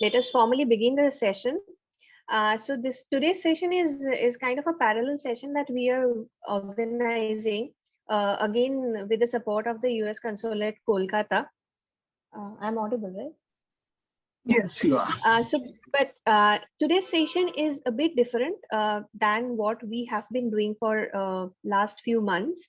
Let us formally begin the session. So today's session is kind of a parallel session that we are organizing again with the support of the US Consulate, Kolkata. I'm audible, right? Yes, you are. But today's session is a bit different than what we have been doing for last few months.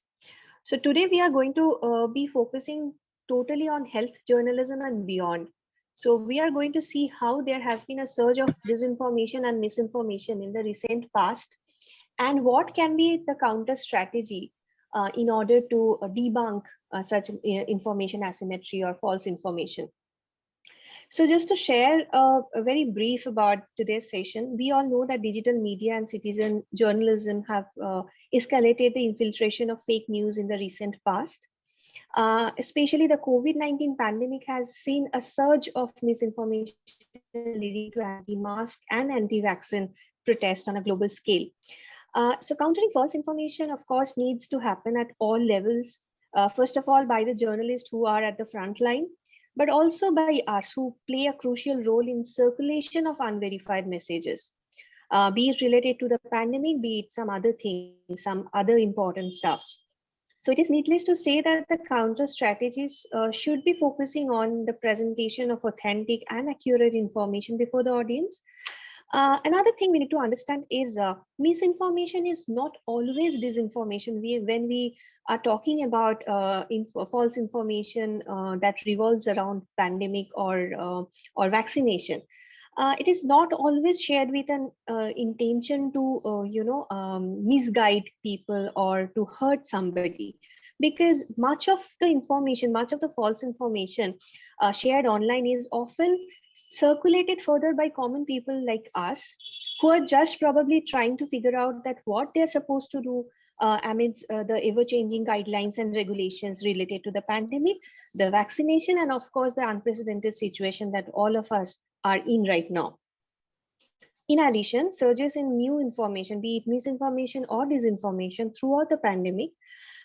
So today we are going to be focusing totally on health journalism and beyond. So we are going to see how there has been a surge of disinformation and misinformation in the recent past, and what can be the counter strategy in order to debunk such information asymmetry or false information. So just to share a very brief about today's session, we all know that digital media and citizen journalism have escalated the infiltration of fake news in the recent past. Especially the COVID-19 pandemic has seen a surge of misinformation leading to anti-mask and anti-vaccine protests on a global scale. So countering false information, of course, needs to happen at all levels. First of all, by the journalists who are at the front line, but also by us who play a crucial role in circulation of unverified messages, be it related to the pandemic, be it some other things, some other important stuffs. So it is needless to say that the counter strategies should be focusing on the presentation of authentic and accurate information before the audience. Another thing we need to understand is misinformation is not always disinformation. When we are talking about false information that revolves around pandemic or vaccination, it is not always shared with an intention to misguide people or to hurt somebody, because much of the information, much of the false information shared online is often circulated further by common people like us, who are just probably trying to figure out that what they're supposed to do amidst the ever-changing guidelines and regulations related to the pandemic, the vaccination, and of course the unprecedented situation that all of us are in right now. In addition, surges in new information, be it misinformation or disinformation throughout the pandemic,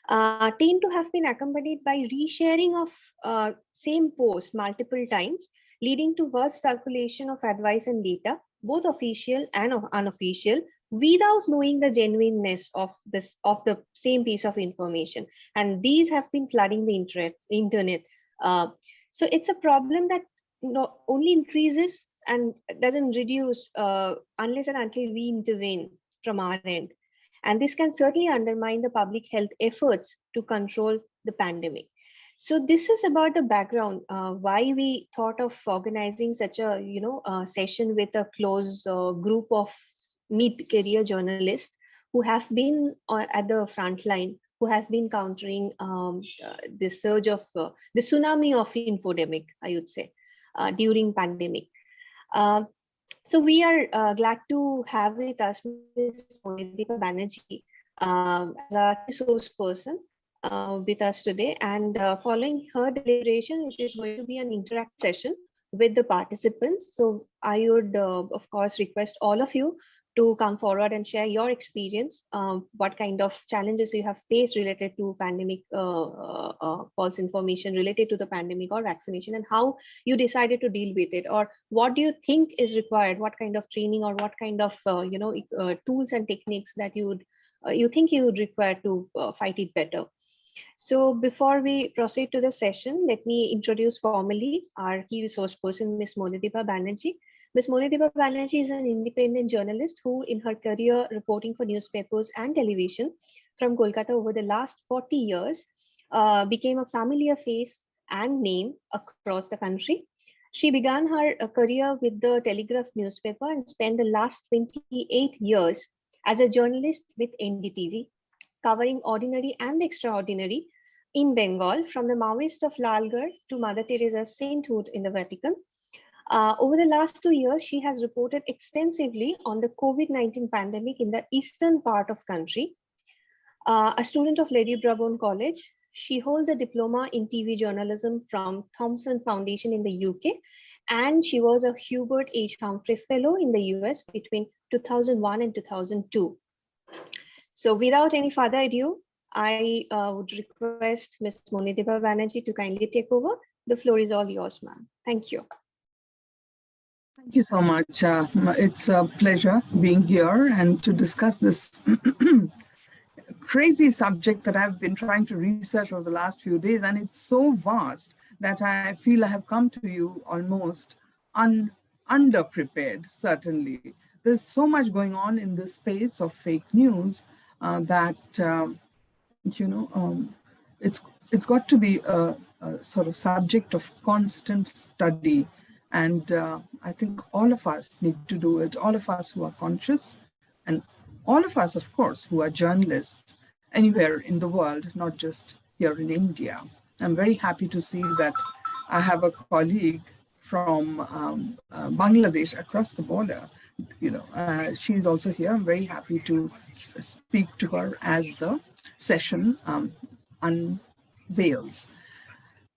tend to have been accompanied by resharing of same post multiple times, leading to vast circulation of advice and data, both official and unofficial, without knowing the genuineness of the same piece of information. And these have been flooding the internet. So it's a problem that not only increases and doesn't reduce unless and until we intervene from our end. And this can certainly undermine the public health efforts to control the pandemic. So this is about the background, why we thought of organizing such a session with a close group of mid-career journalists who have been at the front line, who have been countering the surge of the tsunami of infodemic, I would say, during pandemic. So we are glad to have with us Ms. Monidika Banerjee as our resource person with us today. And following her deliberation, it is going to be an interactive session with the participants. So I would, of course, request all of you to come forward and share your experience, what kind of challenges you have faced related to pandemic, false information related to the pandemic or vaccination, and how you decided to deal with it, or what do you think is required, what kind of training or what kind of tools and techniques that you think you would require to fight it better. So before we proceed to the session, let me introduce formally our key resource person, Ms. Monidika Banerjee. Ms. Monidika Banerjee is an independent journalist who, in her career reporting for newspapers and television from Kolkata over the last 40 years, became a familiar face and name across the country. She began her career with the Telegraph newspaper and spent the last 28 years as a journalist with NDTV, covering ordinary and extraordinary in Bengal, from the Maoist of Lalgarh to Mother Teresa's sainthood in the Vatican. Over the last 2 years, she has reported extensively on the COVID-19 pandemic in the eastern part of country. A student of Lady Brabourne College, she holds a diploma in TV journalism from Thomson Foundation in the UK, and she was a Hubert H. Humphrey Fellow in the US between 2001 and 2002. So without any further ado, I would request Ms. Monidika Banerjee to kindly take over. The floor is all yours, ma'am. Thank you. Thank you so much. It's a pleasure being here and to discuss this crazy subject that I've been trying to research over the last few days. And it's so vast that I feel I have come to you almost underprepared, certainly. There's so much going on in this space of fake news that, it's got to be a sort of subject of constant study. And I think all of us need to do it, all of us who are conscious, and all of us, of course, who are journalists anywhere in the world, not just here in India. I'm very happy to see that I have a colleague from Bangladesh across the border. She's also here. I'm very happy to speak to her as the session unveils.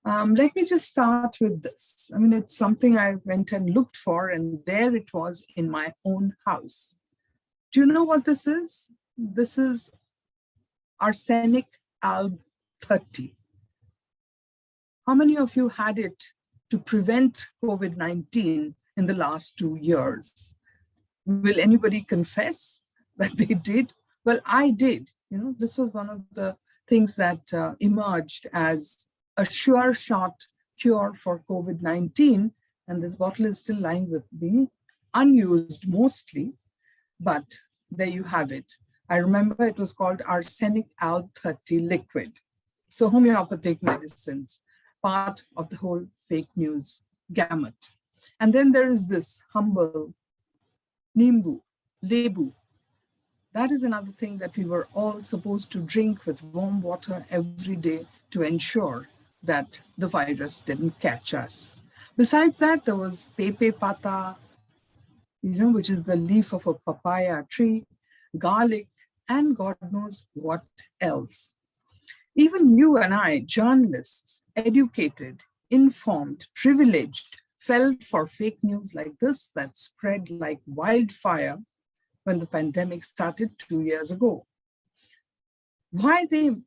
Let me just start with this. I mean, it's something I went and looked for, and there it was in my own house. Do you know what this is? This is arsenic alb 30. How many of you had it to prevent COVID-19 in the last 2 years? Will anybody confess that they did? Well, I did. This was one of the things that emerged as a sure shot cure for COVID-19. And this bottle is still lying with me, unused mostly, but there you have it. I remember it was called arsenic alb 30 liquid. So homeopathic medicines, part of the whole fake news gamut. And then there is this humble nimbu, lebu. That is another thing that we were all supposed to drink with warm water every day to ensure that the virus didn't catch us. Besides that, there was pepe pata, which is the leaf of a papaya tree, garlic, and God knows what else. Even you and I, journalists, educated, informed, privileged, fell for fake news like this that spread like wildfire when the pandemic started 2 years ago. Why then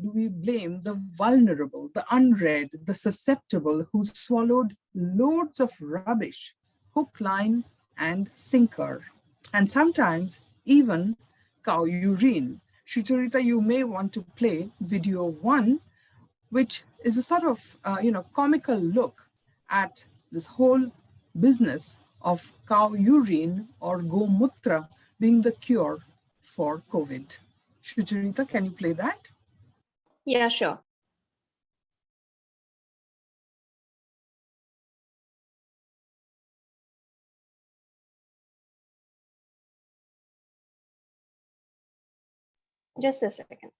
do we blame the vulnerable, the unread, the susceptible who swallowed loads of rubbish, hook, line, and sinker, and sometimes even cow urine? Shucharita, you may want to play video 1, which is a sort of comical look at this whole business of cow urine or gomutra being the cure for COVID. Shucharita, can you play that? Yeah, sure. Just a second.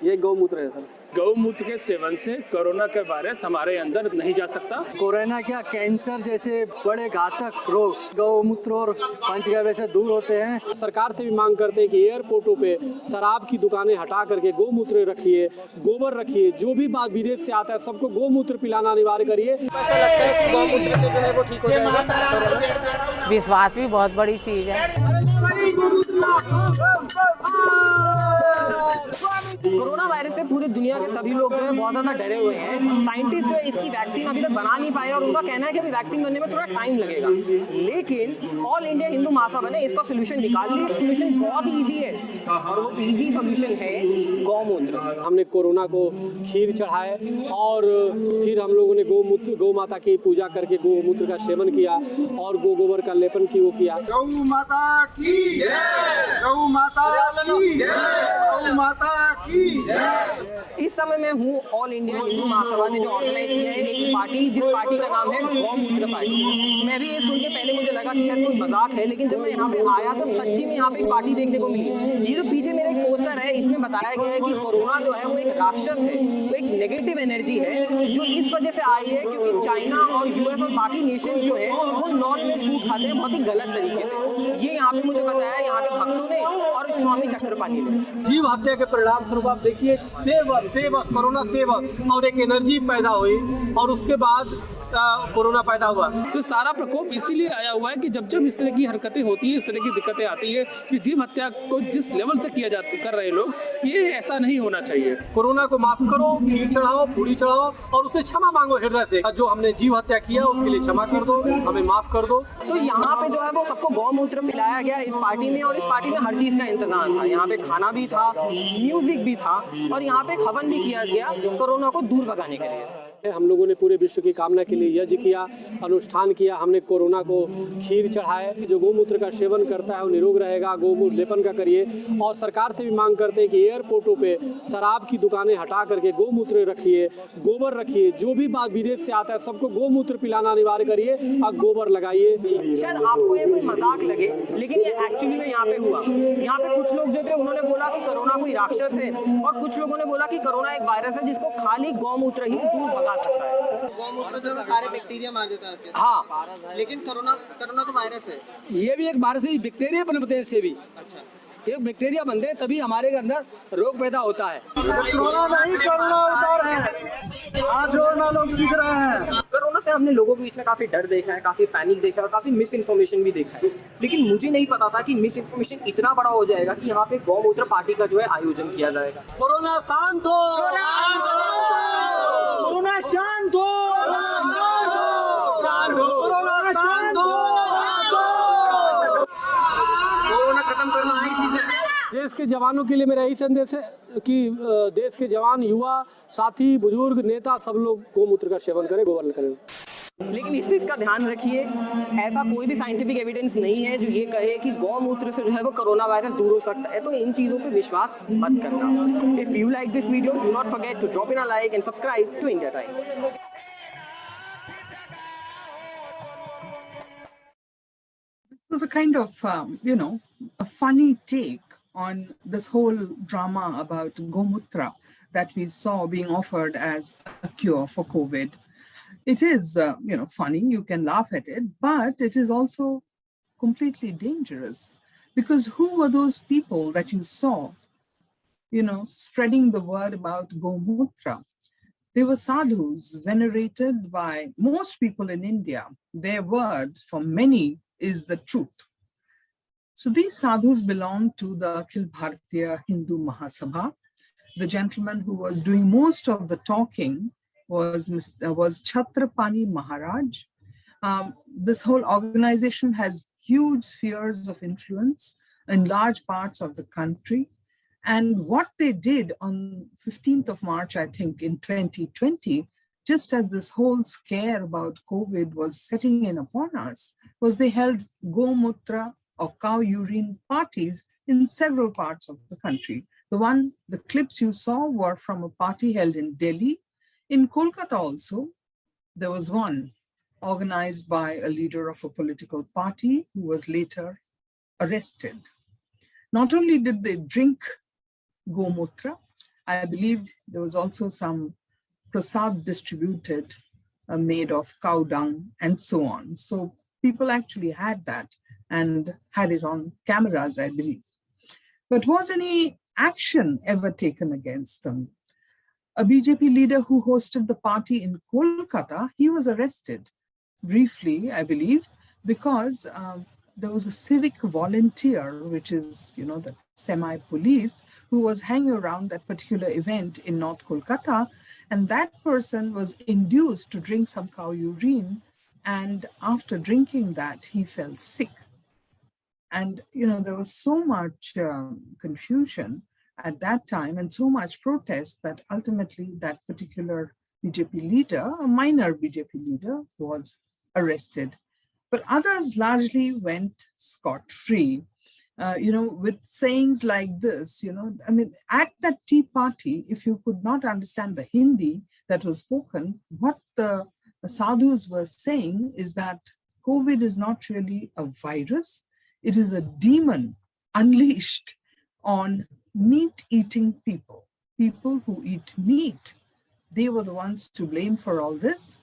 ये गौमूत्र है sir. गौमूत्र के seven से corona का virus हमारे अंदर नहीं जा सकता। कोरोना क्या, कैंसर जैसे बड़े घातक रोग गौमूत्र और पंचगव्य से दूर होते हैं। सरकार से भी मांग करते हैं कि एयरपोर्टों पे शराब की दुकानें हटा करके गौमूत्र रखिए, गोबर रखिए, जो भी बात विदेश से आता है सबको गौमूत्र पिलाना अनिवार्य करिए। ऐसा लगता है कि गौमूत्र से जो है वो ठीक हो जाएगा। विश्वास भी बहुत बड़ी चीज है। कोरोना वायरस से पूरी दुनिया के सभी लोग जो है बहुत ज्यादा डरे हुए हैं। साइंटिस्ट जो है इसकी वैक्सीन अभी तक बना नहीं पाए और उनका कहना है कि अभी वैक्सीन बनने में थोड़ा टाइम लगेगा, लेकिन ऑल इंडिया हिंदू महासभा ने इसका सोल्यूशन निकाल लिया। सोल्यूशन बहुत इजी है और वो इजी सोल्यूशन है गौमूत्र। हमने कोरोना को खीर चढ़ाए और फिर हम लोगों ने गौ माता की पूजा करके गौमूत्र का सेवन किया और गोबर का लेपन की वो किया। गौ माता की जय, गौ माता की जय, गौ माता की जय। इस समय मैं हूँ ऑल इंडिया हिंदू महासभा ने जो ऑर्गेनाइज किया है एक पार्टी, जिस पार्टी का नाम है गौमूत्र पार्टी। मैं भी ये सुन के पहले मुझे लगा कि शायद कोई मजाक है, लेकिन जब मैं यहाँ पे आया तो सच्ची में यहाँ पे एक पार्टी देखने को मिली। ये जो पीछे मेरा एक पोस्टर है इसमें बताया गया है कि कोरोना जो है वो एक राक्षस है, वो एक नेगेटिव एनर्जी है जो इस वजह से आई है क्योंकि चाइना और यूएस और बाकी नेशन जो है वो नॉन वेज फूड खाते हैं बहुत ही गलत तरीके से। ये यहाँ पे मुझे बताया यहाँ के भक्तों ने और स्वामी चक्रपाणी ने। जीव हत्या के परिणाम फलस्वरूप आप देखिए save us corona save us और एक एनर्जी पैदा हुई और उसके बाद कोरोना पैदा हुआ। तो सारा प्रकोप इसीलिए आया हुआ है कि जब जब इस तरह की हरकतें होती है, इस तरह की दिक्कतें आती है कि जीव हत्या को जिस लेवल से किया जाता कर रहे लोग, ये ऐसा नहीं होना चाहिए। कोरोना को माफ करो, खीर चढ़ाओ, पूरी चढ़ाओ और उसे क्षमा मांगो हृदय से। जो हमने जीव हत्या किया उसके लिए क्षमा कर दो, हमें माफ कर दो। तो यहाँ पे जो है वो सबको गौमूत्र पिलाया गया इस पार्टी में, और इस पार्टी में हर चीज का इंतजाम था। यहाँ पे खाना भी था, म्यूजिक भी था, और यहाँ पे हवन भी किया गया कोरोना को दूर भगाने के लिए। हम लोगों ने पूरे विश्व की कामना के लिए यज्ञ किया, अनुष्ठान किया, हमने कोरोना को खीर चढ़ाए। जो गोमूत्र का सेवन करता है वो निरोग रहेगा, गोमूत्र लेपन का करिए। और सरकार से भी मांग करते हैं कि एयरपोर्टों पे शराब की दुकानें हटा करके गोमूत्र रखिए, गोबर रखिए। जो भी बात विदेश से आता है सबको गोमूत्र पिलाना अनिवार्य करिए और गोबर लगाइए। शायद आपको ये कोई मजाक लगे, लेकिन ये एक्चुअली में यहाँ पे हुआ। यहाँ पे कुछ लोग जो थे उन्होंने बोला कि कोरोना कोई राक्षस है, और कुछ लोगों ने बोला कि कोरोना एक वायरस है जिसको खाली गौमूत्र ही दूर भगा सकता है। गौमूत्र जो है सारे बैक्टीरिया मार देता है। हाँ, लेकिन कोरोना तो वायरस है। ये भी एक वायरस है, बैक्टीरिया बनते हैं इससे भी। अच्छा, एक बैक्टीरिया बनते हैं तभी हमारे अंदर रोग पैदा होता है। कोरोना नहीं, कोरोना उतार है, हाथ जोड़ना लोग सीख रहे हैं। कोरोना से हमने लोगों के बीच में काफी डर देखा है, काफी पैनिक देखा है और काफी मिस इन्फॉर्मेशन भी देखा है। लेकिन मुझे नहीं पता था कि मिस इन्फॉर्मेशन इतना बड़ा हो जाएगा कि यहाँ पे गौमूत्र पार्टी का जो है आयोजन किया जाएगा। कोरोना शांत हो, कोरोना शांत हो, कोरोना शांत हो। कोरोना खत्म करना है इसी से। देश के जवानों के लिए मेरा यही संदेश है कि देश के जवान, युवा, साथी, बुजुर्ग, नेता सब लोग गोमूत्र का सेवन करें, गोबर करें। लेकिन इस चीज का ध्यान रखिए, ऐसा कोई भी साइंटिफिक एविडेंस नहीं है जो ये कहे कि गौमूत्र से जो है वो कोरोना वायरस दूर हो सकता है। तो इन चीजों पे विश्वास मत करना। If you like this video, do not forget to drop in a like and subscribe to India Time. It was a kind of, a funny take on this whole drama about Gomutra that we saw being offered as a cure for COVID. It is, funny, you can laugh at it, but it is also completely dangerous, because who were those people that you saw, spreading the word about Gomutra? They were sadhus venerated by most people in India. Their word for many is the truth. So these sadhus belong to the Akhil Bharatiya Hindu Mahasabha. The gentleman who was doing most of the talking was Chhatrapani Maharaj. This whole organization has huge spheres of influence in large parts of the country. And what they did on 15th of March, I think, in 2020, just as this whole scare about COVID was setting in upon us, was they held Gomutra or cow urine parties in several parts of the country. The clips you saw were from a party held in Delhi. In Kolkata also, there was one organized by a leader of a political party who was later arrested. Not only did they drink Gomutra, I believe there was also some prasad distributed made of cow dung and so on. So people actually had that and had it on cameras, I believe. But was any action ever taken against them? A BJP leader who hosted the party in Kolkata, he was arrested briefly, I believe, because there was a civic volunteer, which is, the semi-police, who was hanging around that particular event in North Kolkata. And that person was induced to drink some cow urine. And after drinking that, he fell sick. And, there was so much confusion at that time and so much protest that ultimately that particular BJP leader, a minor BJP leader, was arrested. But others largely went scot-free, with sayings like this, at that tea party, if you could not understand the Hindi that was spoken, what the sadhus were saying is that COVID is not really a virus. It is a demon unleashed on meat-eating people who eat meat. They were the ones to blame for all this.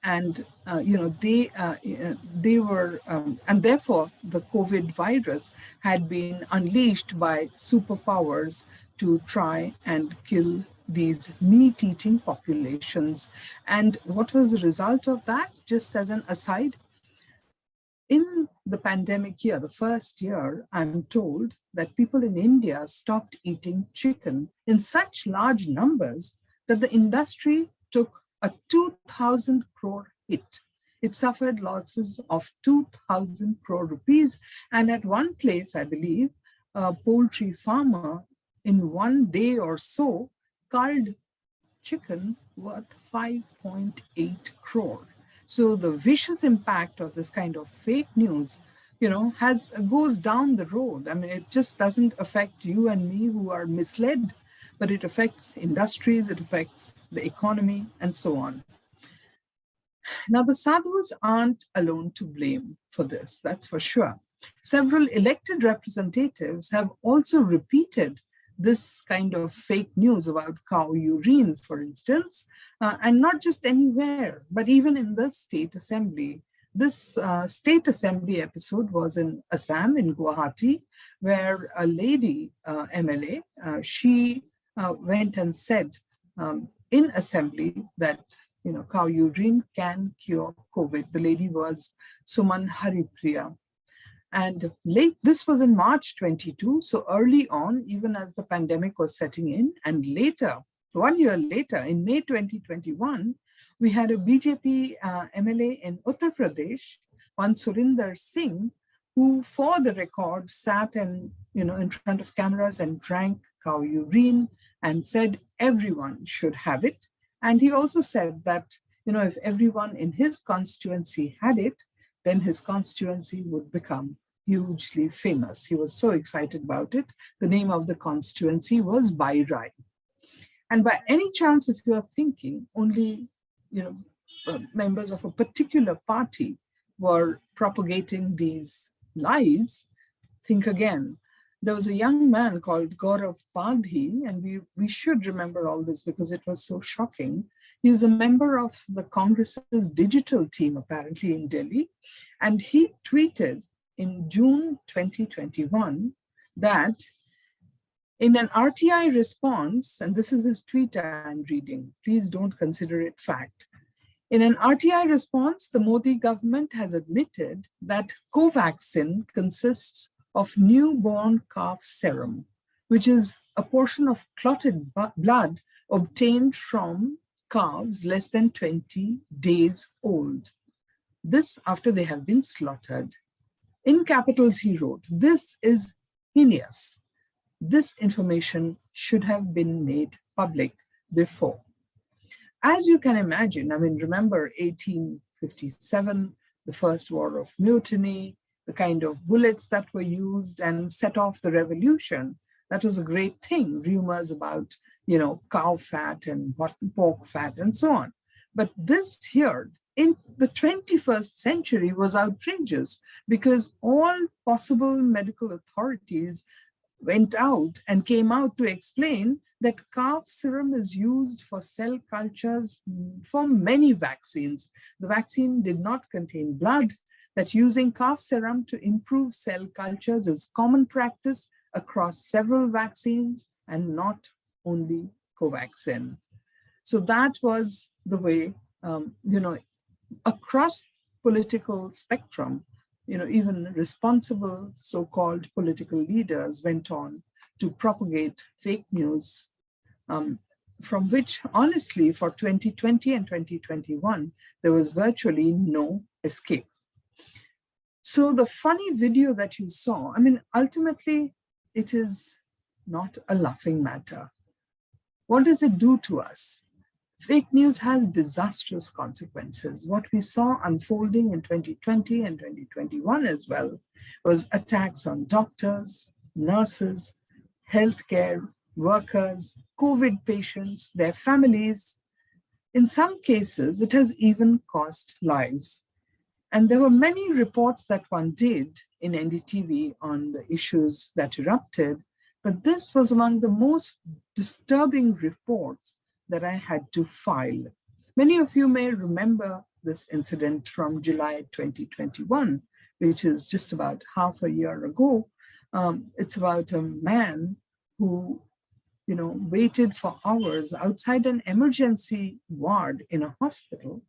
And, they were, and therefore the COVID virus had been unleashed by superpowers to try and kill these meat-eating populations. And what was the result of that? Just as an aside, in the pandemic year, the first year, I'm told that people in India stopped eating chicken in such large numbers that the industry took a 2,000 crore hit. It suffered losses of 2,000 crore rupees. And at one place, I believe, a poultry farmer in one day or so culled chicken worth 5.8 crore. So the vicious impact of this kind of fake news, goes down the road. I mean, it just doesn't affect you and me who are misled, but it affects industries, it affects the economy, and so on. Now, the sadhus aren't alone to blame for this, that's for sure. Several elected representatives have also repeated this kind of fake news about cow urine, for instance, and not just anywhere, but even in the state assembly. This state assembly episode was in Assam, in Guwahati, where a lady MLA, she went and said in assembly that cow urine can cure COVID. The lady was Suman Haripriya. And this was in March 22, so early on, even as the pandemic was setting in, and later, 1 year later, in May 2021, we had a BJP MLA in Uttar Pradesh, one Surinder Singh, who, for the record, sat and in front of cameras and drank cow urine and said everyone should have it. And he also said that if everyone in his constituency had it, then his constituency would become hugely famous. He was so excited about it. The name of the constituency was Bairai. And by any chance, if you are thinking only members of a particular party were propagating these lies, think again. There was a young man called Gaurav Padhi, and we should remember all this because it was so shocking. He is a member of the Congress's digital team, apparently, in Delhi, and he tweeted in June 2021 that in an RTI response, and this is his tweet I'm reading, please don't consider it fact. In an RTI response, the Modi government has admitted that Covaxin consists of newborn calf serum, which is a portion of clotted blood obtained from calves less than 20 days old. This after they have been slaughtered. In capitals, he wrote, "This is heinous. This information should have been made public before." As you can imagine, remember 1857, the first war of mutiny, the kind of bullets that were used and set off the revolution. That was a great thing, rumors about, cow fat and pork fat and so on. But this here in the 21st century was outrageous because all possible medical authorities went out and came out to explain that calf serum is used for cell cultures for many vaccines. The vaccine did not contain blood, that using calf serum to improve cell cultures is common practice across several vaccines and not only Covaxin. So that was the way, across political spectrum, even responsible so-called political leaders went on to propagate fake news, from which, honestly, for 2020 and 2021, there was virtually no escape. So the funny video that you saw, ultimately, it is not a laughing matter. What does it do to us? Fake news has disastrous consequences. What we saw unfolding in 2020 and 2021 as well was attacks on doctors, nurses, healthcare workers, COVID patients, their families. In some cases, it has even cost lives. And there were many reports that one did in NDTV on the issues that erupted, but this was among the most disturbing reports that I had to file. Many of you may remember this incident from July 2021, which is just about half a year ago. It's about a man who waited for hours outside an emergency ward in a hospital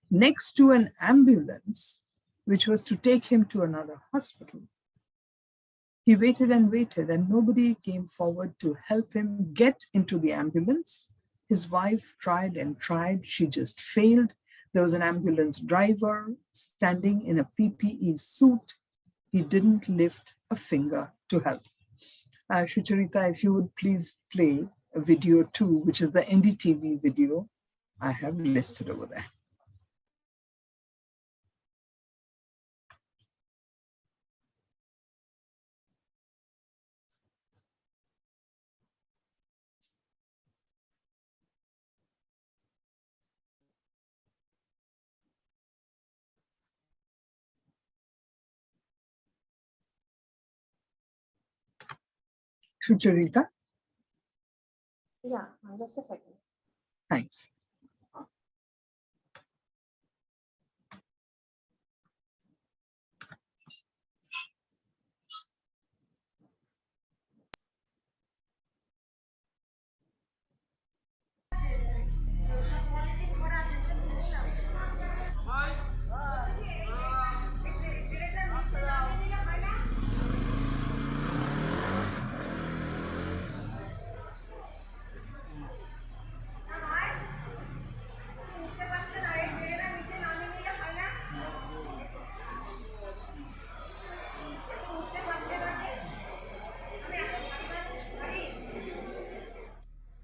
next to an ambulance, which was to take him to another hospital. He waited, and nobody came forward to help him get into the ambulance. His wife tried and tried. She just failed. There was an ambulance driver standing in a PPE suit. He didn't lift a finger to help. Shucharita, if you would please play a video 2, which is the NDTV video I have listed over there. Shucharita? Yeah, just a second. Thanks.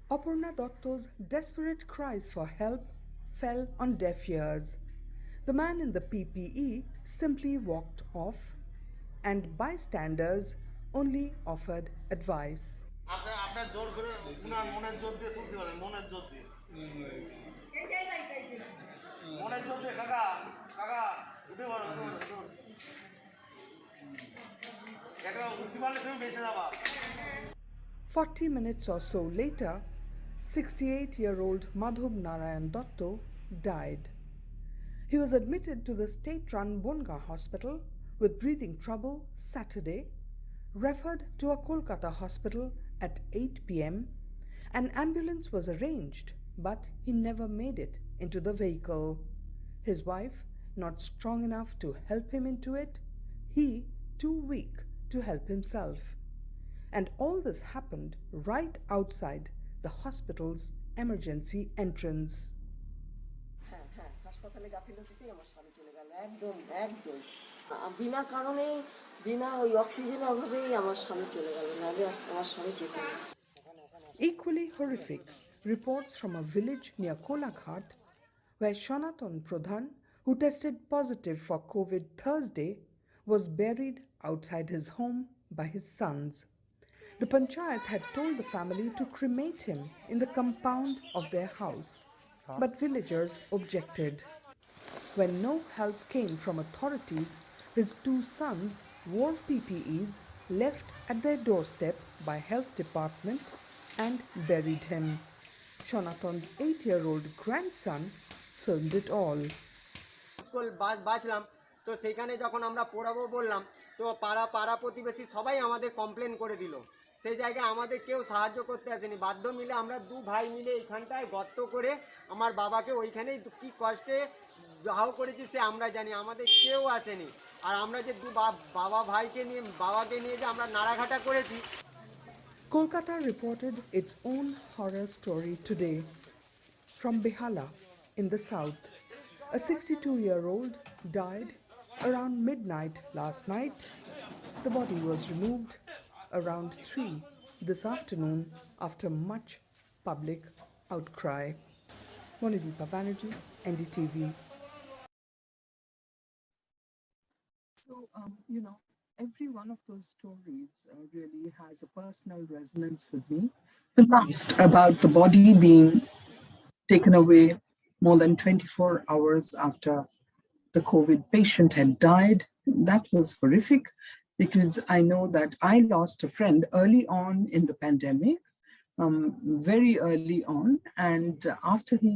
'Aparna Dotto's desperate cries for help fell on deaf ears. The man in the PPE simply walked off, and bystanders only offered advice. "40 minutes or so later, 68-year-old Madhub Narayan Dotto died. He was admitted to the state-run Bonga hospital with breathing trouble Saturday, referred to a Kolkata hospital at 8 p.m. An ambulance was arranged, but he never made it into the vehicle. His wife not strong enough to help him into it, he too weak to help himself. And all this happened right outside the hospital's emergency entrance. হাসপাতালে গাফিলতিতেই আমার স্বামী চলে গেল একদম বিনা কারণে বিনা ওই অক্সিজেনের অভাবেই আমার স্বামী চলে গেল নালে আমার স্বামী যেত না। Equally horrific reports from a village near Kolaghat, where Shanaton Pradhan, who tested positive for COVID Thursday, was buried outside his home by his sons. The panchayat had told the family to cremate him in the compound of their house, but villagers objected. When no help came from authorities, his 2 sons wore PPEs left at their doorstep by health department and buried him. Shanaton's 8-year-old grandson filmed it all. বাঁচলাম তো সেখানে যখন আমরা পড়াবো বললাম তো পাড়া প্রতিবেশী সবাই আমাদের কমপ্লেন করে দিল সেই জায়গায় আমাদের কেউ সাহায্য করতে আসেনি বাধ্য মিলে আমরা 2 ভাই মিলে এইখানটায় গর্ত করে আমার বাবাকে ওইখানেই কি কষ্টে দাহ করেছি সে আমরা জানি আমাদের কেউ আসেনি আর আমরা যে বাবাকে নিয়ে যে আমরা নাড়াঘাটা করেছি. Kolkata reported its own horror story today. From Behala in the south, a 62-year-old died around midnight last night. The body was removed around 3 this afternoon after much public outcry. Monideepa Banerjee, NDTV. So, every one of those stories really has a personal resonance with me. The last, about the body being taken away more than 24 hours after the COVID patient had died, that was horrific because I know that I lost a friend early on in the pandemic, very early on, and after he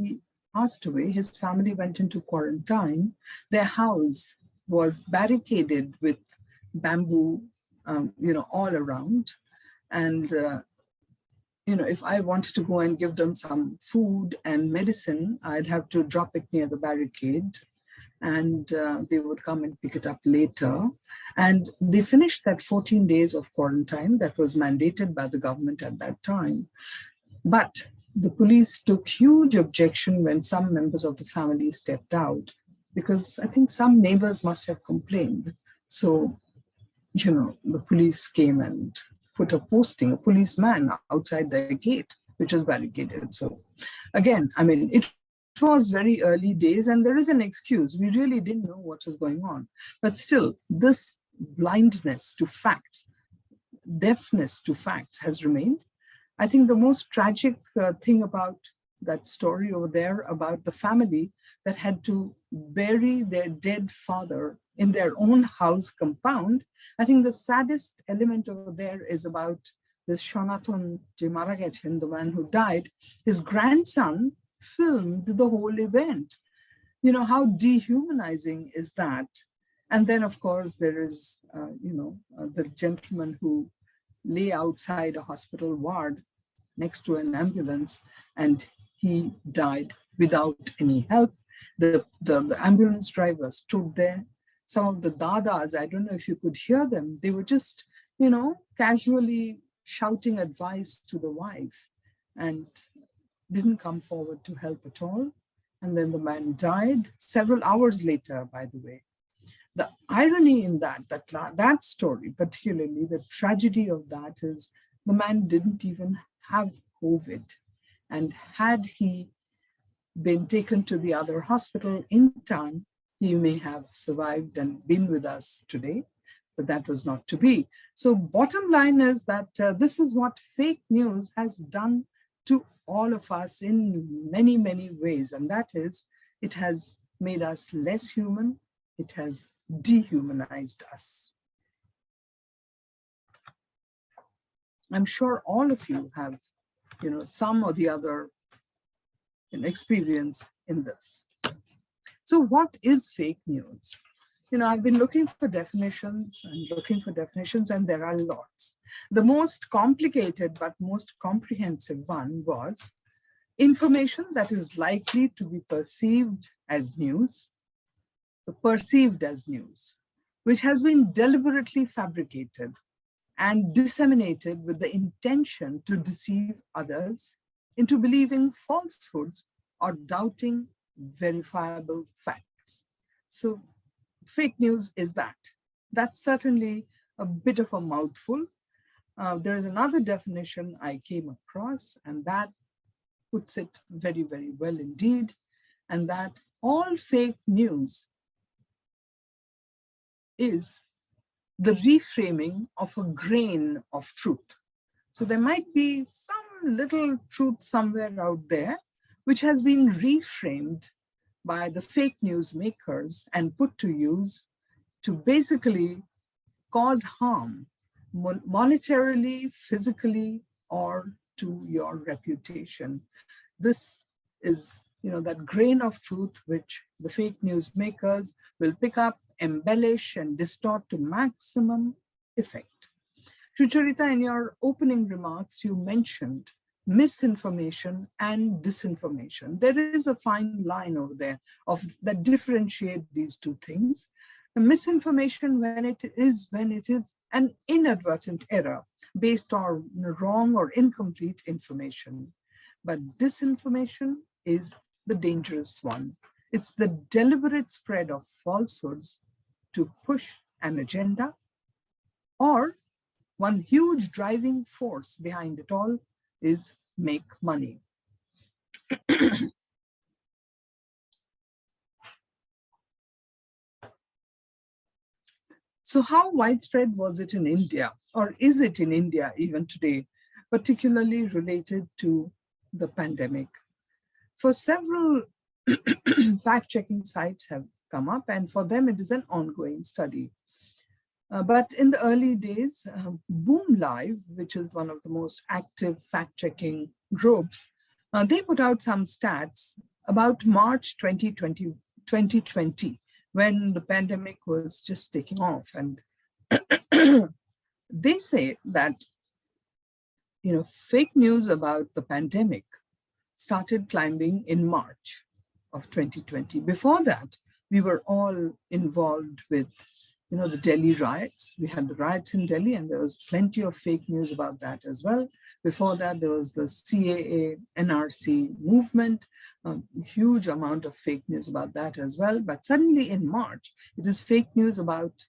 passed away, his family went into quarantine. Their house was barricaded with bamboo, all around. And if I wanted to go and give them some food and medicine, I'd have to drop it near the barricade, and they would come and pick it up later. And they finished that 14 days of quarantine that was mandated by the government at that time. But the police took huge objection when some members of the family stepped out, because I think some neighbors must have complained. So, the police came and put a policeman outside the gate, which is barricaded. So again, I mean, it was very early days, and there is an excuse. We really didn't know what was going on. But still, this blindness to facts, deafness to facts has remained. I think the most tragic thing about that story over there about the family that had to bury their dead father in their own house compound, I think the saddest element over there is about this Shanaton Jimaragachen, the man who died. His grandson filmed the whole event. How dehumanizing is that? And then, of course, there is, the gentleman who lay outside a hospital ward next to an ambulance, and he died without any help. The ambulance driver stood there. Some of the dadas, I don't know if you could hear them, they were just, casually shouting advice to the wife and didn't come forward to help at all. And then the man died several hours later, by the way. The irony in that story, particularly the tragedy of that, is the man didn't even have COVID. And had he been taken to the other hospital in time, he may have survived and been with us today, but that was not to be. So bottom line is that this is what fake news has done to all of us in many, many ways. And that is, it has made us less human. It has dehumanized us. I'm sure all of you have, some or the other experience in this. So what is fake news? I've been looking for definitions, and there are lots. The most complicated but most comprehensive one was information that is likely to be perceived as news, which has been deliberately fabricated and disseminated with the intention to deceive others into believing falsehoods or doubting verifiable facts. So fake news is that. That's certainly a bit of a mouthful. There is another definition I came across, and that puts it very, very well indeed, and that all fake news is the reframing of a grain of truth. So there might be some little truth somewhere out there which has been reframed by the fake news makers and put to use to basically cause harm monetarily, physically, or to your reputation. This is, that grain of truth which the fake news makers will pick up, embellish, and distort to maximum effect. Sucharita, in your opening remarks, you mentioned misinformation and disinformation. There is a fine line over there that differentiate these two things. The misinformation, when it is an inadvertent error based on wrong or incomplete information. But disinformation is the dangerous one. It's the deliberate spread of falsehoods to push an agenda, or one huge driving force behind it all is make money. So how widespread was it in India, or is it in India even today, particularly related to the pandemic? For several fact-checking sites have come up, and for them it is an ongoing study. But in the early days, Boom Live, which is one of the most active fact-checking groups, they put out some stats about March 2020, when the pandemic was just taking off. And they say that fake news about the pandemic started climbing in March of 2020. Before that, we were all involved with, the Delhi riots. We had the riots in Delhi, and there was plenty of fake news about that as well. Before that, there was the CAA, NRC movement, a huge amount of fake news about that as well. But suddenly in March, it is fake news about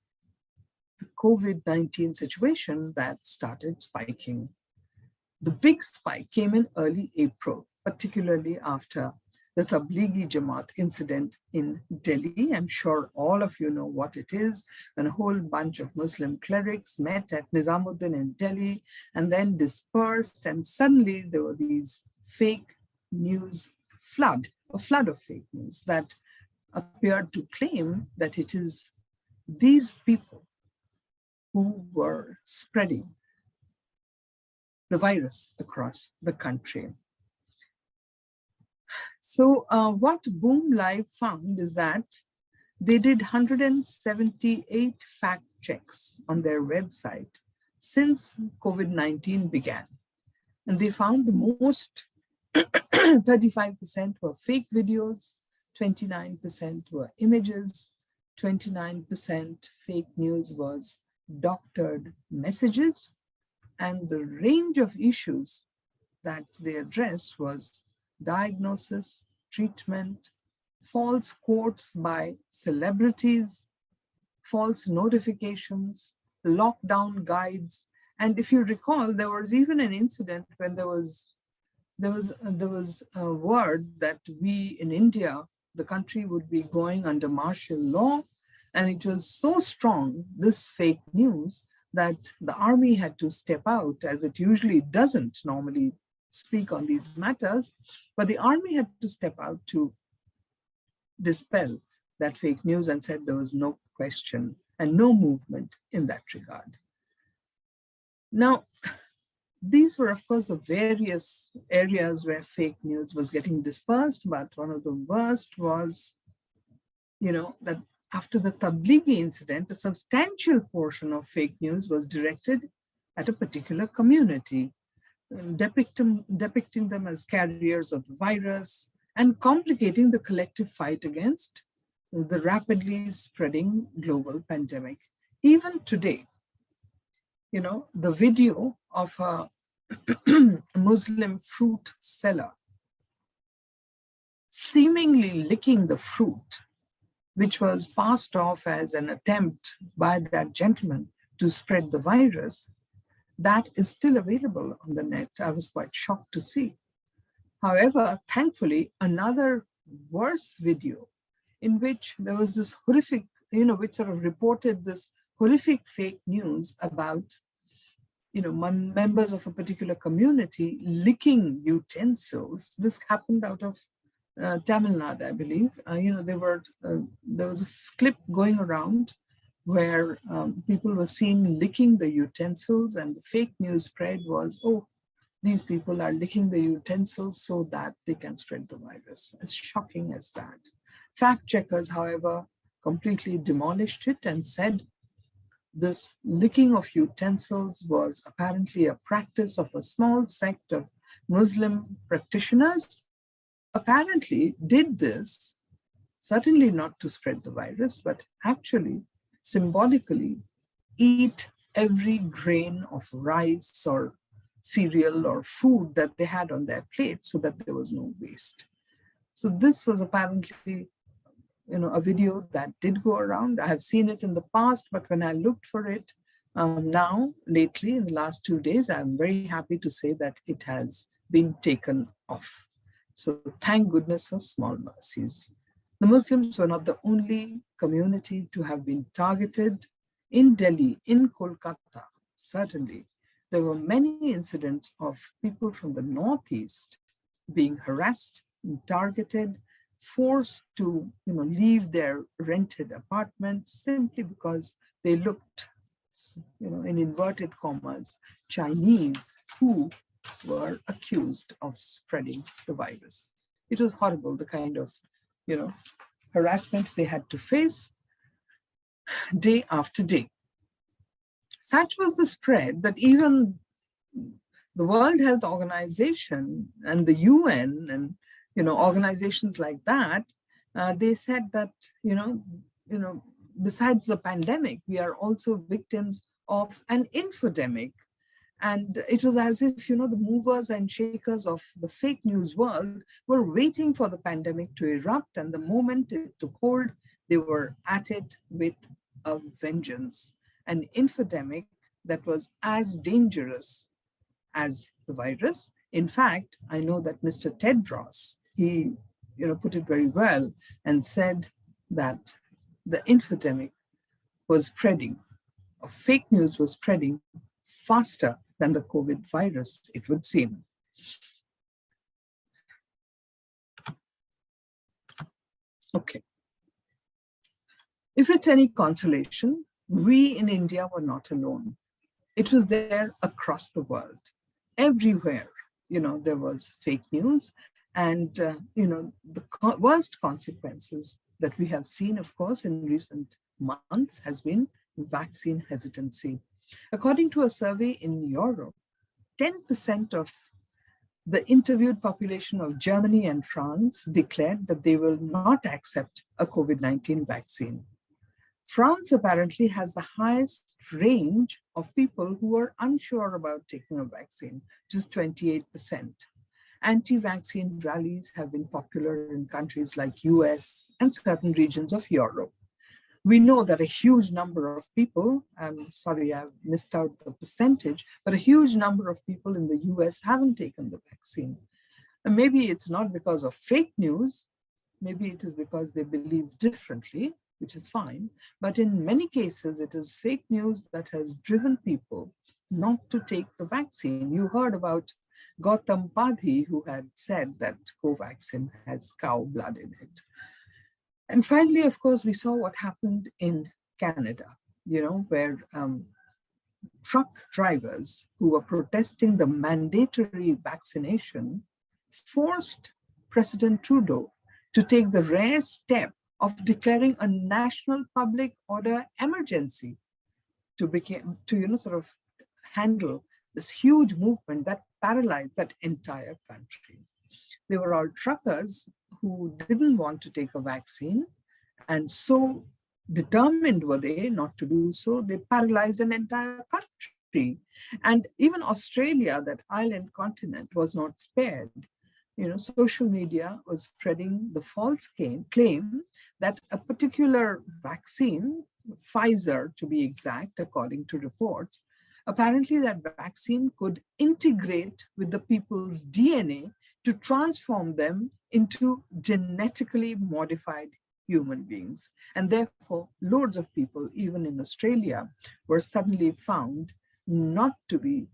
the COVID-19 situation that started spiking. The big spike came in early April, particularly after the Tablighi Jamaat incident in Delhi. I'm sure all of you know what it is. And a whole bunch of Muslim clerics met at Nizamuddin in Delhi and then dispersed. And suddenly there were these fake news a flood of fake news that appeared to claim that it is these people who were spreading the virus across the country. So what Boom Live found is that they did 178 fact checks on their website since COVID-19 began. And they found the most 35% were fake videos, 29% were images, 29% fake news was doctored messages, and the range of issues that they addressed was diagnosis, treatment, false quotes by celebrities, false notifications, lockdown guides. And if you recall, there was even an incident when there was a word that we in India, the country would be going under martial law. And it was so strong, this fake news, that the army had to step out, as it usually doesn't normally speak on these matters, but the army had to step out to dispel that fake news and said there was no question and no movement in that regard. Now, these were, of course, the various areas where fake news was getting dispersed, but one of the worst was, that after the Tablighi incident, a substantial portion of fake news was directed at a particular community, depicting them as carriers of the virus and complicating the collective fight against the rapidly spreading global pandemic. Even today, the video of a Muslim fruit seller seemingly licking the fruit, which was passed off as an attempt by that gentleman to spread the virus, that is still available on the net. I was quite shocked to see. However, thankfully, another worse video in which there was this horrific, which sort of reported this horrific fake news about, members of a particular community licking utensils. This happened out of Tamil Nadu, I believe. There was a clip going around where people were seen licking the utensils, and the fake news spread was, oh, these people are licking the utensils so that they can spread the virus. As shocking as that. Fact checkers, however, completely demolished it and said this licking of utensils was apparently a practice of a small sect of Muslim practitioners. Apparently did this, certainly not to spread the virus, but actually symbolically eat every grain of rice or cereal or food that they had on their plate so that there was no waste. So this was apparently, a video that did go around. I have seen it in the past, but when I looked for it now, lately, in the last 2 days, I'm very happy to say that it has been taken off. So thank goodness for small mercies. The Muslims were not the only community to have been targeted. In Delhi, in Kolkata, certainly, there were many incidents of people from the Northeast being harassed, targeted, forced to leave their rented apartments simply because they looked, in inverted commas, Chinese, who were accused of spreading the virus. It was horrible, the kind of, harassment they had to face day after day. Such was the spread that even The World Health Organization and the UN and organizations like that, they said that besides the pandemic, we are also victims of an infodemic. And it was as if, the movers and shakers of the fake news world were waiting for the pandemic to erupt. And the moment it took hold, they were at it with a vengeance. An infodemic that was as dangerous as the virus. In fact, I know that Mr. Tedros, he put it very well and said that the infodemic was spreading, or fake news was spreading faster than the COVID virus, it would seem. Okay. If it's any consolation, we in India were not alone. It was there across the world. Everywhere, there was fake news. And, the worst consequences that we have seen, of course, in recent months has been vaccine hesitancy. According to a survey in Europe, 10% of the interviewed population of Germany and France declared that they will not accept a COVID-19 vaccine. France apparently has the highest range of people who are unsure about taking a vaccine, just 28%. Anti-vaccine rallies have been popular in countries like US and certain regions of Europe. We know that a huge number of people, I'm sorry, I've missed out the percentage, but a huge number of people in the US haven't taken the vaccine. And maybe it's not because of fake news, maybe it is because they believe differently, which is fine. But in many cases, it is fake news that has driven people not to take the vaccine. You heard about Gautam Padhi, who had said that Covaxin has cow blood in it. And finally, of course, we saw what happened in Canada, where truck drivers who were protesting the mandatory vaccination forced President Trudeau to take the rare step of declaring a national public order emergency to sort of handle this huge movement that paralyzed that entire country. They were all truckers who didn't want to take a vaccine, and so determined were they not to do so, they paralyzed an entire country. And even Australia, that island continent, was not spared. Social media was spreading the false claim that a particular vaccine, Pfizer to be exact, according to reports, apparently that vaccine could integrate with the people's DNA to transform them into genetically modified human beings. And therefore, loads of people, even in Australia, were suddenly found not to be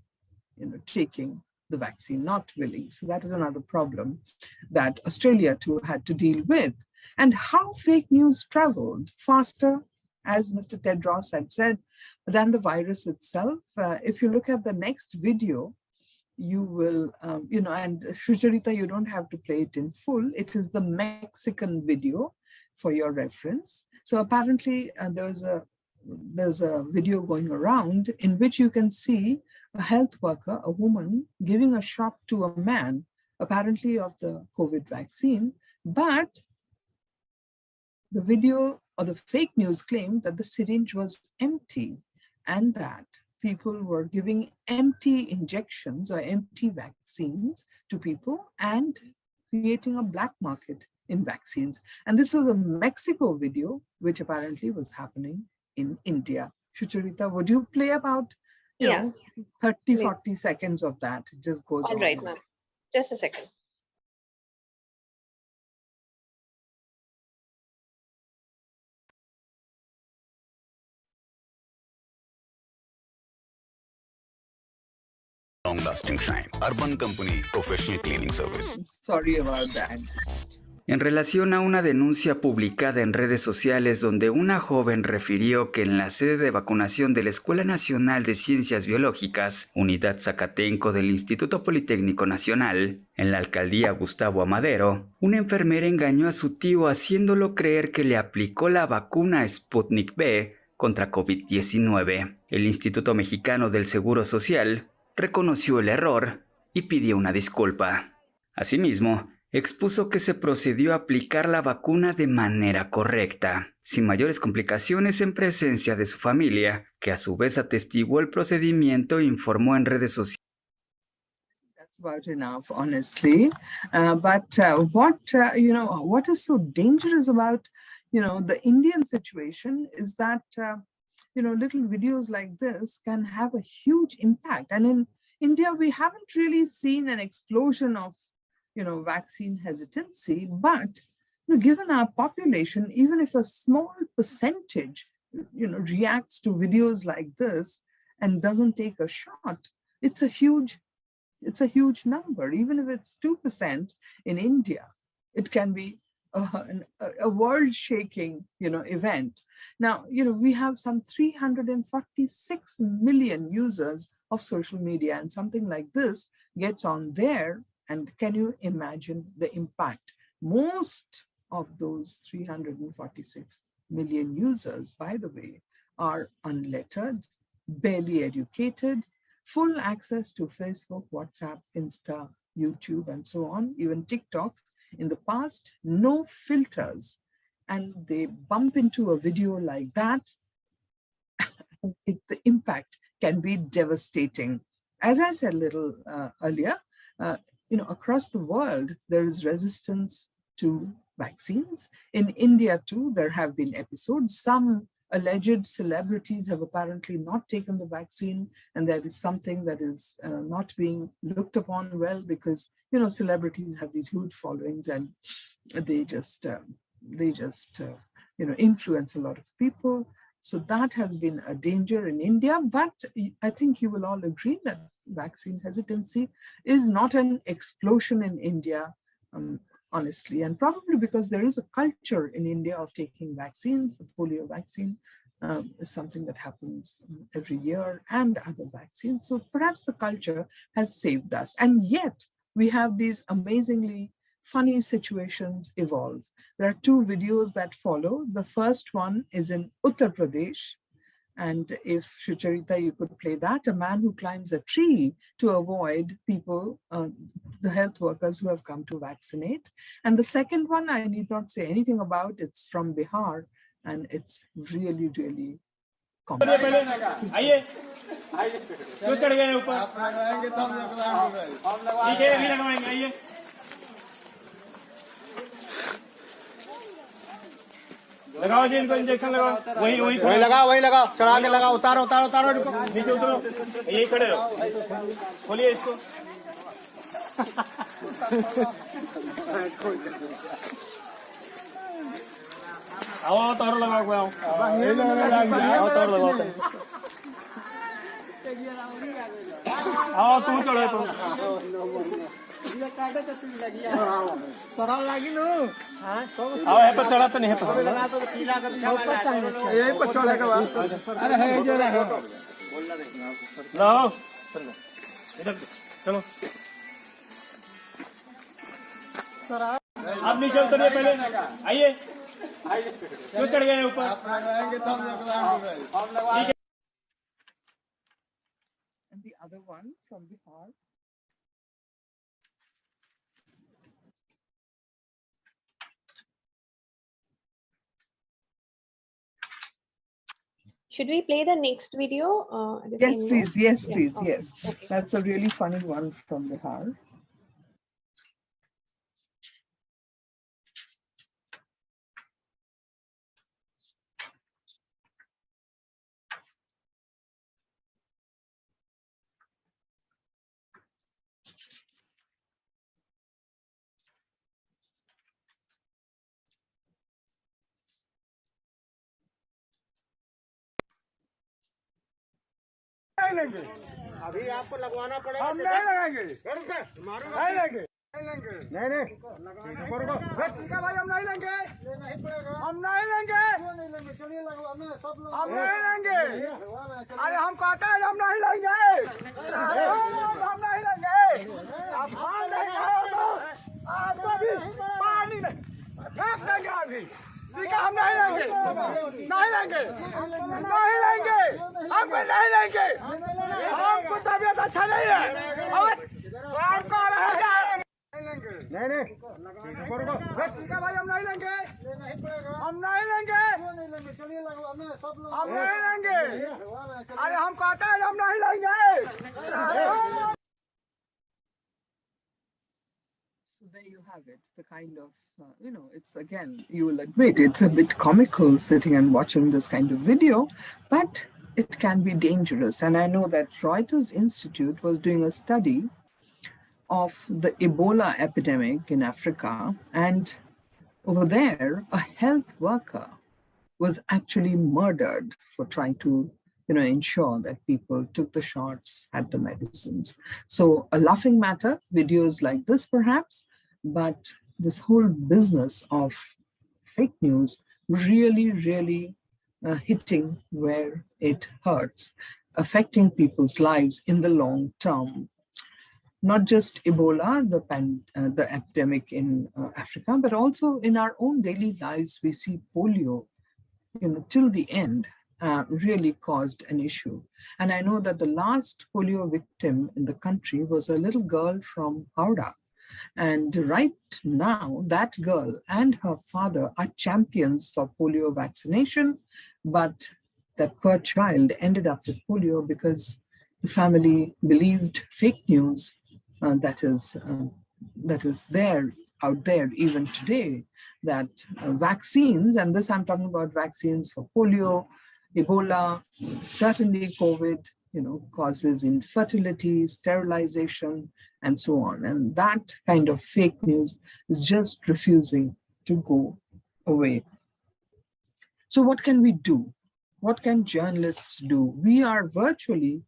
taking the vaccine, not willing. So that is another problem that Australia too had to deal with. And how fake news traveled faster, as Mr. Tedros had said, than the virus itself. If you look at the next video, you will, and Shucharita, you don't have to play it in full. It is the Mexican video for your reference. So apparently there's a video going around in which you can see a health worker, a woman, giving a shot to a man, apparently of the COVID vaccine, but the video or the fake news claimed that the syringe was empty and that people were giving empty injections or empty vaccines to people and creating a black market in vaccines. And this was a Mexico video, which apparently was happening in India. Shucharita, would you play about 30, 40 seconds of that? It just goes on. All right, ma'am. Just a second. Long-lasting shine. Urban Company Professional Cleaning Service. Sorry about that. En relación a una denuncia publicada en redes sociales donde una joven refirió que en la sede de vacunación de la Escuela Nacional de Ciencias Biológicas, Unidad Zacatenco del Instituto Politécnico Nacional, en la alcaldía Gustavo Amadero, una enfermera engañó a su tío haciéndolo creer que le aplicó la vacuna Sputnik V contra COVID-19. El Instituto Mexicano del Seguro Social reconoció el error y pidió una disculpa. Asimismo, expuso que se procedió a aplicar la vacuna de manera correcta, sin mayores complicaciones en presencia de su familia, que a su vez atestiguó el procedimiento e informó en redes sociales. That's about enough, honestly. What is so dangerous about, the Indian situation is that, little videos like this can have a huge impact. And in India, we haven't really seen an explosion of, vaccine hesitancy, but given our population, even if a small percentage, reacts to videos like this and doesn't take a shot, it's a huge number. Even if it's 2% in India, it can be a world-shaking, event. Now, we have some 346 million users of social media, and something like this gets on there. And can you imagine the impact? Most of those 346 million users, by the way, are unlettered, barely educated, full access to Facebook, WhatsApp, Insta, YouTube, and so on, even TikTok. In the past, no filters. And they bump into a video like that, the impact can be devastating. As I said a little earlier, across the world, there is resistance to vaccines. In India too, there have been episodes. Some alleged celebrities have apparently not taken the vaccine, and that is something that is not being looked upon well, because celebrities have these huge followings, and they just influence a lot of people. So that has been a danger in India. But I think you will all agree that vaccine hesitancy is not an explosion in India, honestly, and probably because there is a culture in India of taking vaccines. The polio vaccine is something that happens every year, and other vaccines. So perhaps the culture has saved us. And yet we have these amazingly funny situations evolve. There are two videos that follow. The first one is in Uttar Pradesh. And if Shucharita, you could play that, a man who climbs a tree to avoid people, the health workers who have come to vaccinate. And the second one, I need not say anything about. It's from Bihar, and it's really, really common. लगाओ जी इनको injection लगाओ वही लगाओ चढ़ा के लगाओ उतारो नीचे उतरो यही खड़े रहो खोलिए इसको आओ तो और लगाओ आओ तो और लगाओ आओ तू चढ़ो तो सरल लगी नो आओ है पर चढ़ा तो नहीं है पर यही पर चढ़ेगा अरे है जो रहो इधर चलो आप नीचे उतरिए पहले आइए क्यों चढ़ गए ऊपर And the other one from Bihar. Should we play the next video? Yes, please. Yes, please. Okay. Yes. Okay. That's a really funny one from Bihar. अभी आपको लगवाना पड़ेगा। हम नहीं लगाएंगे नहीं लेंगे नहीं ठीक है भाई हम नहीं लेंगे हम नहीं लेंगे चलिए लगवाने सब लोग हम नहीं लेंगे अरे हम कहते हैं हम नहीं लेंगे हम नहीं लेंगे आप मान लेंगे आपको भी पानी में फेंक देंगे अभी ठीक है हम नहीं लेंगे, नहीं लेंगे, नहीं लेंगे, हम नहीं लेंगे, हमको तबीयत अच्छा नहीं है, हमको रहेगा, नहीं नहीं, ठीक है भाई हम नहीं लेंगे, हम नहीं लेंगे, हम नहीं लेंगे, अरे हम कहते हैं हम नहीं लेंगे। There you have it, the kind of, it's again, you will admit, it's a bit comical sitting and watching this kind of video, but it can be dangerous. And I know that Reuters Institute was doing a study of the Ebola epidemic in Africa. And over there, a health worker was actually murdered for trying to ensure that people took the shots, had the medicines. So a laughing matter, videos like this perhaps, but this whole business of fake news really, really hitting where it hurts, affecting people's lives in the long term. Not just Ebola, the epidemic in Africa, but also in our own daily lives, we see polio, till the end, really caused an issue. And I know that the last polio victim in the country was a little girl from Howrah. And right now, that girl and her father are champions for polio vaccination, but that poor child ended up with polio because the family believed fake news that is there out there even today, that vaccines, and this I'm talking about vaccines for polio, Ebola, certainly COVID, causes infertility, sterilization, and so on. And that kind of fake news is just refusing to go away. So what can we do? What can journalists do? We are virtually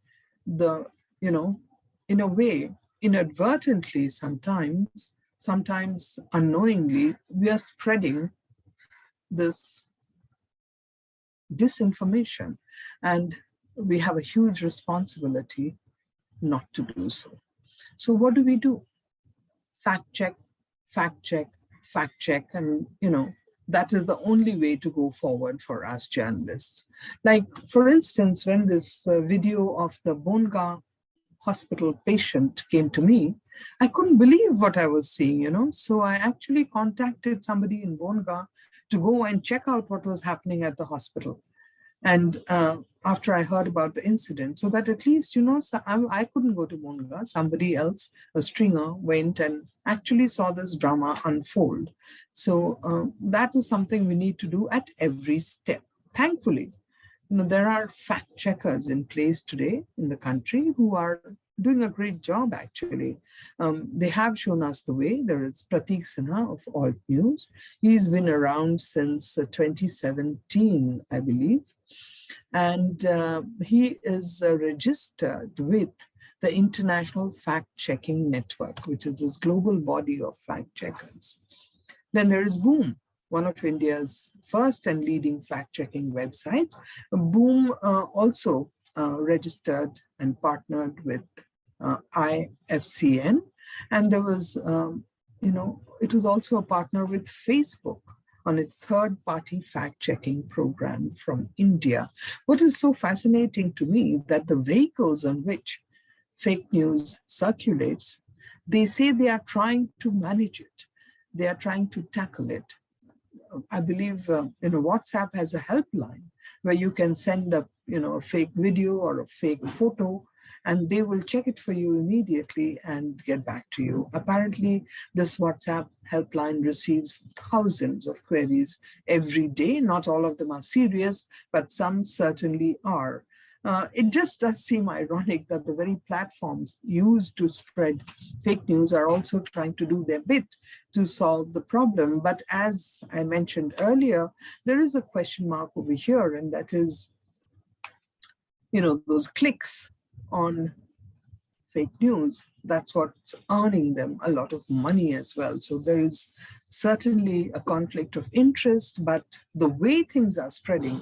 in a way, inadvertently sometimes unknowingly, we are spreading this disinformation, and we have a huge responsibility not to do so. So what do we do? Fact check, fact check, fact check, and that is the only way to go forward for us journalists. Like, for instance, when this video of the Bonga hospital patient came to me, I couldn't believe what I was seeing, so I actually contacted somebody in Bonga to go and check out what was happening at the hospital. And after I heard about the incident, so that at least, so I couldn't go to Bonga, somebody else, a stringer, went and actually saw this drama unfold. So that is something we need to do at every step. Thankfully, there are fact checkers in place today in the country who are doing a great job, actually. They have shown us the way. There is Pratik Sinha of Alt News. He's been around since 2017, I believe. And he is registered with the International Fact-Checking Network, which is this global body of fact checkers. Then there is Boom, one of India's first and leading fact-checking websites. Boom also registered and partnered with IFCN, and there was, it was also a partner with Facebook on its third-party fact-checking program from India. What is so fascinating to me that the vehicles on which fake news circulates, they say they are trying to manage it. They are trying to tackle it. I believe WhatsApp has a helpline where you can send a fake video or a fake photo, and they will check it for you immediately and get back to you. Apparently, this WhatsApp helpline receives thousands of queries every day. Not all of them are serious, but some certainly are. It just does seem ironic that the very platforms used to spread fake news are also trying to do their bit to solve the problem. But as I mentioned earlier, there is a question mark over here, and that is, those clicks on fake news. That's what's earning them a lot of money as well. So there is certainly a conflict of interest, but the way things are spreading,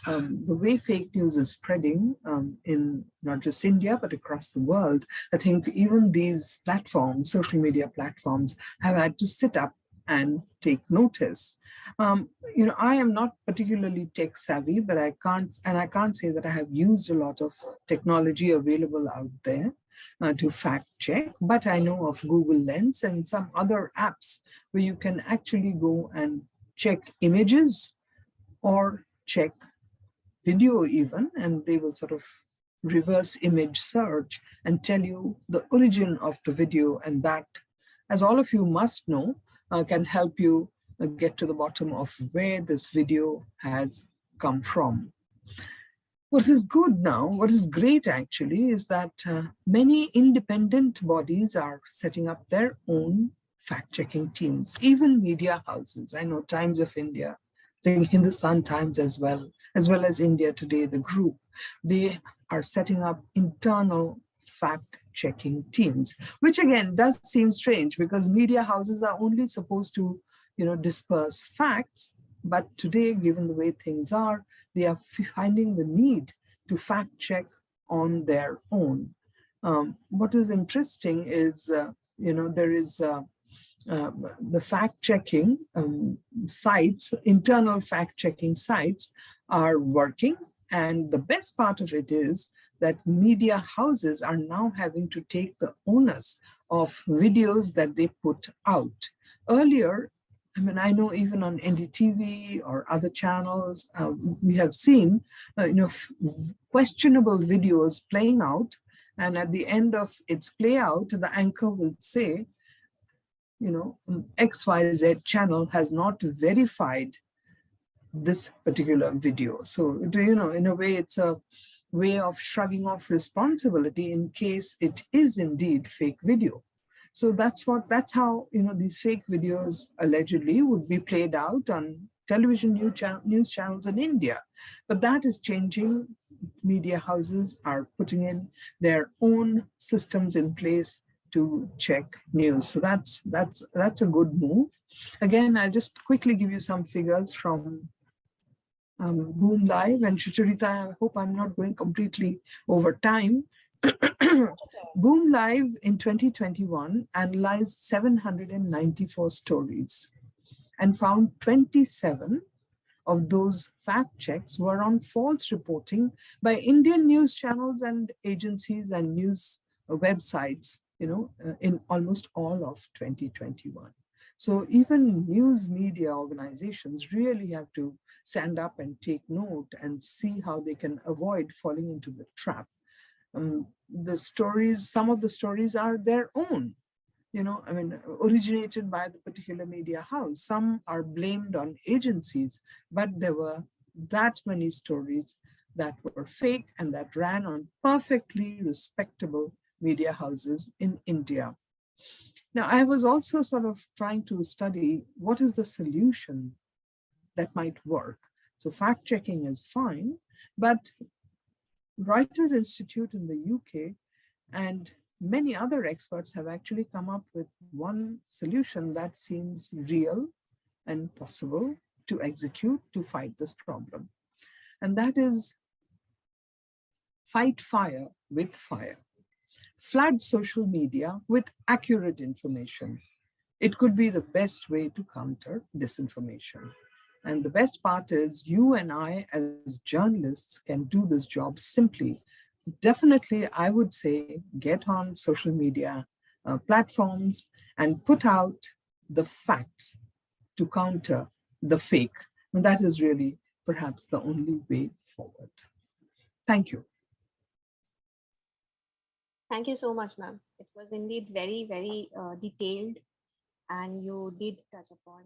the way fake news is spreading in not just India, but across the world, I think even these platforms, social media platforms, have had to sit up and take notice. I am not particularly tech savvy, but I can't say that I have used a lot of technology available out there to fact check, but I know of Google Lens and some other apps where you can actually go and check images or check video even, and they will sort of reverse image search and tell you the origin of the video, and that, as all of you must know, can help you get to the bottom of where this video has come from. What is good now, what is great actually, is that many independent bodies are setting up their own fact-checking teams, even media houses. I know Times of India, the Hindustan Times as well as India Today, the group, they are setting up internal fact-checking teams, which again does seem strange because media houses are only supposed to, disperse facts. But today, given the way things are, they are finding the need to fact check on their own. What is interesting is, there is the fact-checking sites, internal fact-checking sites are working. And the best part of it is that media houses are now having to take the onus of videos that they put out. Earlier, I know even on NDTV or other channels, we have seen, questionable videos playing out. And at the end of its play out, the anchor will say, XYZ channel has not verified this particular video. So, in a way, it's a way of shrugging off responsibility in case it is indeed fake video. So that's how, these fake videos allegedly would be played out on television news channels in India. But that is changing. Media houses are putting in their own systems in place to check news. So that's a good move. Again, I'll just quickly give you some figures from Boom Live. And Shucharita, I hope I'm not going completely over time. Boom Live in 2021 analyzed 794 stories and found 27 of those fact checks were on false reporting by Indian news channels and agencies and news websites, in almost all of 2021. So even news media organizations really have to stand up and take note and see how they can avoid falling into the trap. Some of the stories are their own, originated by the particular media house. Some are blamed on agencies, but there were that many stories that were fake and that ran on perfectly respectable media houses in India. Now, I was also sort of trying to study what is the solution that might work. So fact checking is fine, but Reuters Institute in the UK and many other experts have actually come up with one solution that seems real and possible to execute to fight this problem. And that is fight fire with fire. Flood social media with accurate information. It could be the best way to counter disinformation. And the best part is you and I as journalists can do this job simply. Definitely, I would say get on social media platforms and put out the facts to counter the fake. And that is really perhaps the only way forward. Thank you. Thank you so much, ma'am. It was indeed very, very detailed, and you did touch upon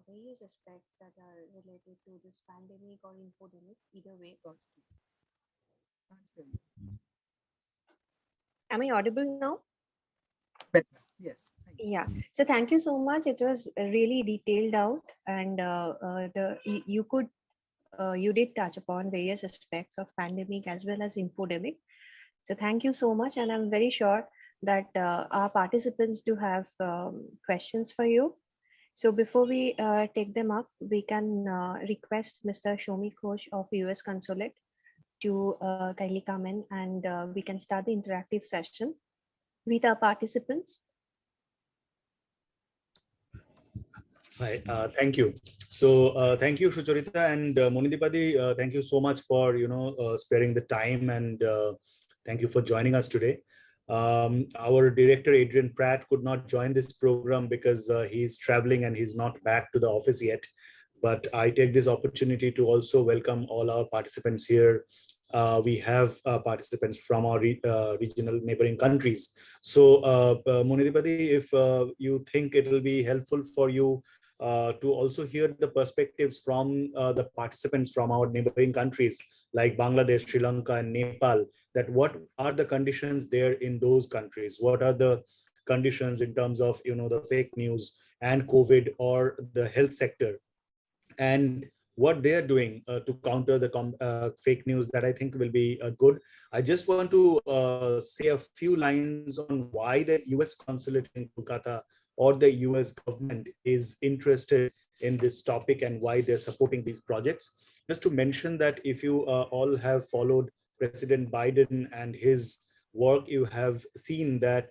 various aspects that are related to this pandemic or infodemic, either way. Am I audible now? Better. Yes. Yeah. So thank you so much. It was really detailed out, and you did touch upon various aspects of pandemic as well as infodemic. So thank you so much, and I'm very sure that our participants do have questions for you. So before we take them up, we can request Mr. Shomi Ghosh of US Consulate to kindly come in, and we can start the interactive session with our participants. Hi, thank you. So thank you, Sucharita and Monidipati. Thank you so much for sparing the time, and thank you for joining us today. Our director Adrian Pratt could not join this program because he's traveling and he's not back to the office yet. But I take this opportunity to also welcome all our participants here. We have participants from our regional neighboring countries. So, Monidipati, if you think it will be helpful for you to also hear the perspectives from the participants from our neighboring countries like Bangladesh, Sri Lanka, and Nepal, that what are the conditions there in those countries? What are the conditions in terms of the fake news and COVID or the health sector, and what they are doing to counter the fake news, that I think will be good. I just want to say a few lines on why the US consulate in Kolkata or the US government is interested in this topic and why they're supporting these projects. Just to mention that if you all have followed President Biden and his work, you have seen that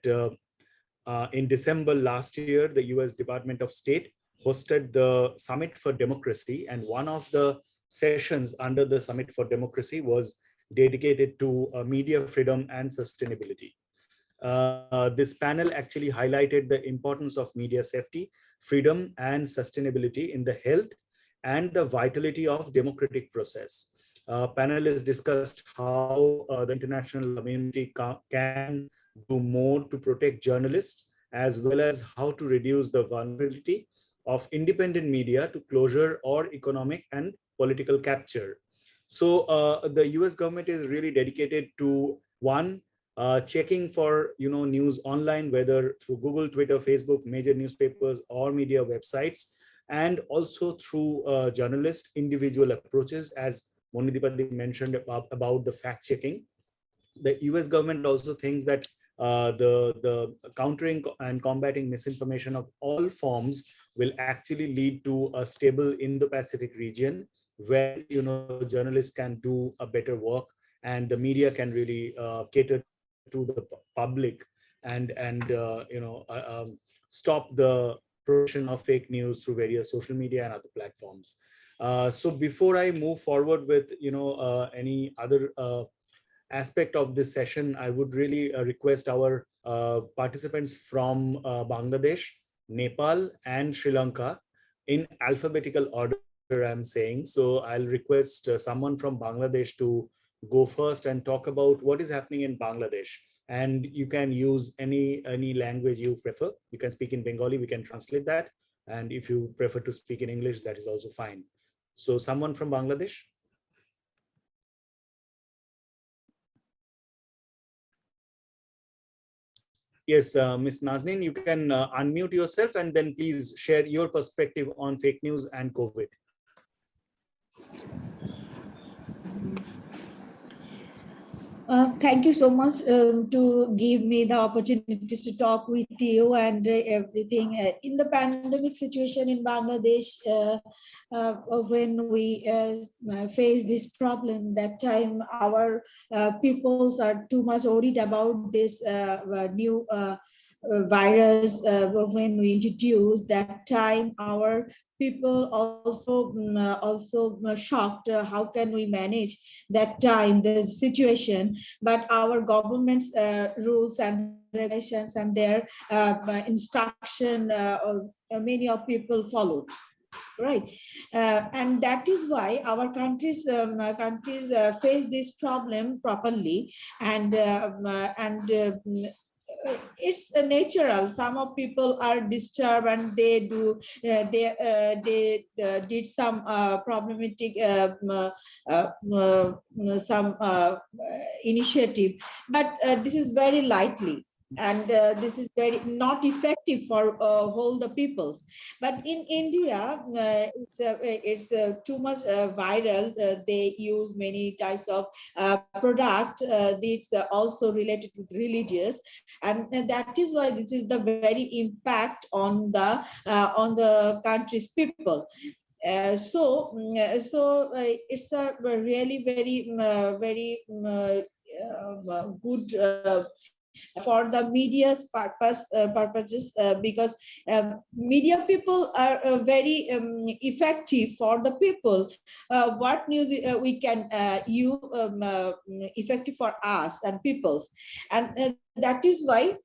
in December last year, the US Department of State hosted the Summit for Democracy, and one of the sessions under the Summit for Democracy was dedicated to media freedom and sustainability. This panel actually highlighted the importance of media safety, freedom, and sustainability in the health and the vitality of democratic process. Panelists discussed how the international community can do more to protect journalists, as well as how to reduce the vulnerability of independent media to closure or economic and political capture. So the US government is really dedicated to, one, checking for news online, whether through Google, Twitter, Facebook, major newspapers, or media websites, and also through journalist individual approaches, as Monidipati mentioned about the fact checking. The US government also thinks that the countering and combating misinformation of all forms will actually lead to a stable Indo-Pacific region where journalists can do a better work, and the media can really cater to the public and stop the promotion of fake news through various social media and other platforms. So before I move forward with any other aspect of this session, I would really request our participants from Bangladesh, Nepal, and Sri Lanka in alphabetical order, I'm saying. So I'll request someone from Bangladesh to go first and talk about what is happening in Bangladesh. And you can use any language you prefer. You can speak in Bengali, we can translate that. And if you prefer to speak in English, that is also fine. So someone from Bangladesh? Yes, Ms. Nazneen, you can unmute yourself and then please share your perspective on fake news and COVID. Thank you so much to give me the opportunities to talk with you and everything. In the pandemic situation in Bangladesh, when we face this problem, that time our peoples are too much worried about this new virus. When we introduced that time, our people also shocked. How can we manage that time, the situation? But our government's rules and regulations and their instruction, many of people followed. Right, and that is why our countries face this problem properly, and it's natural. Some of people are disturbed and they do they did some problematic some initiative, but this is very lightly, and this is very not effective for all the peoples. But in India, it's too much viral. They use many types of product. This also related to religious, and that is why this is the very impact on the country's people. So it's a really very good for the media's purposes, because media people are very effective for the people. What news we can use effective for us and peoples, and that is why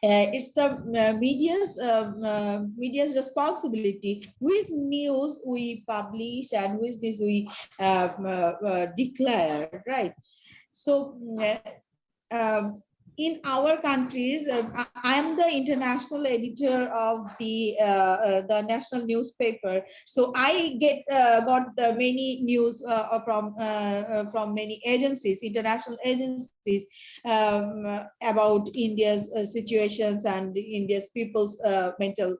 it's the media's responsibility which news we publish and which news we declare, right? So in our countries, I am the international editor of the national newspaper. So I got many news from many agencies, international agencies, about India's situations and India's people's mental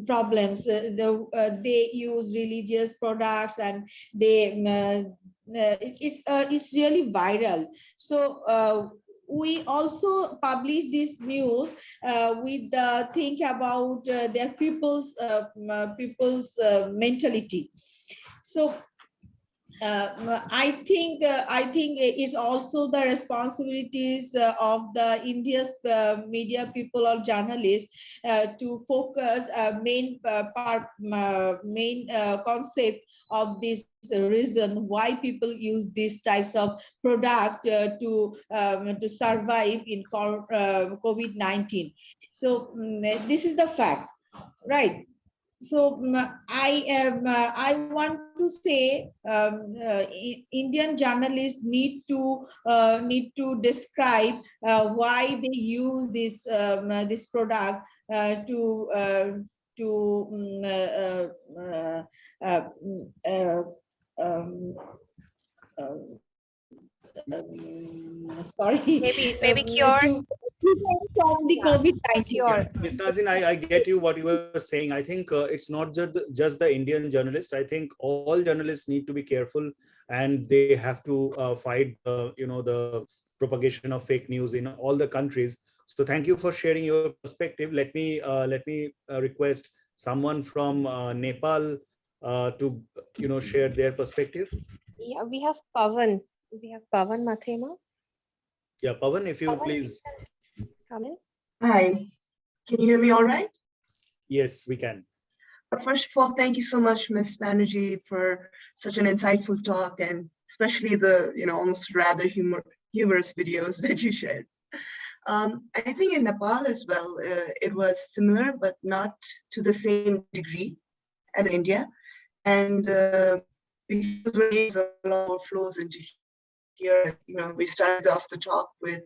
problems. They use religious products, and it's really viral. So we also publish this news with the think about their people's mentality. So I think it's also the responsibilities of the India's media people or journalists to focus main concept of this reason why people use these types of product to survive in COVID-19. So this is the fact, right? So I want to say Indian journalists need to describe why they use this product sorry, maybe cure from the COVID-19. Ms. Nazin, I get you what you were saying. I think it's not just the Indian journalist. I think all journalists need to be careful, and they have to fight the propagation of fake news in all the countries. So thank you for sharing your perspective. Let me request someone from Nepal to share their perspective. Yeah, we have Pavan. We have Pavan Mathema. Yeah, Pavan, if you please come in. Hi, can you hear me all right? Yes, we can. First of all, thank you so much, Ms. Banerjee, for such an insightful talk, and especially the almost rather humorous videos that you shared. I think in Nepal as well, it was similar, but not to the same degree as in India. And because waves a lot more flows into here, we started off the talk with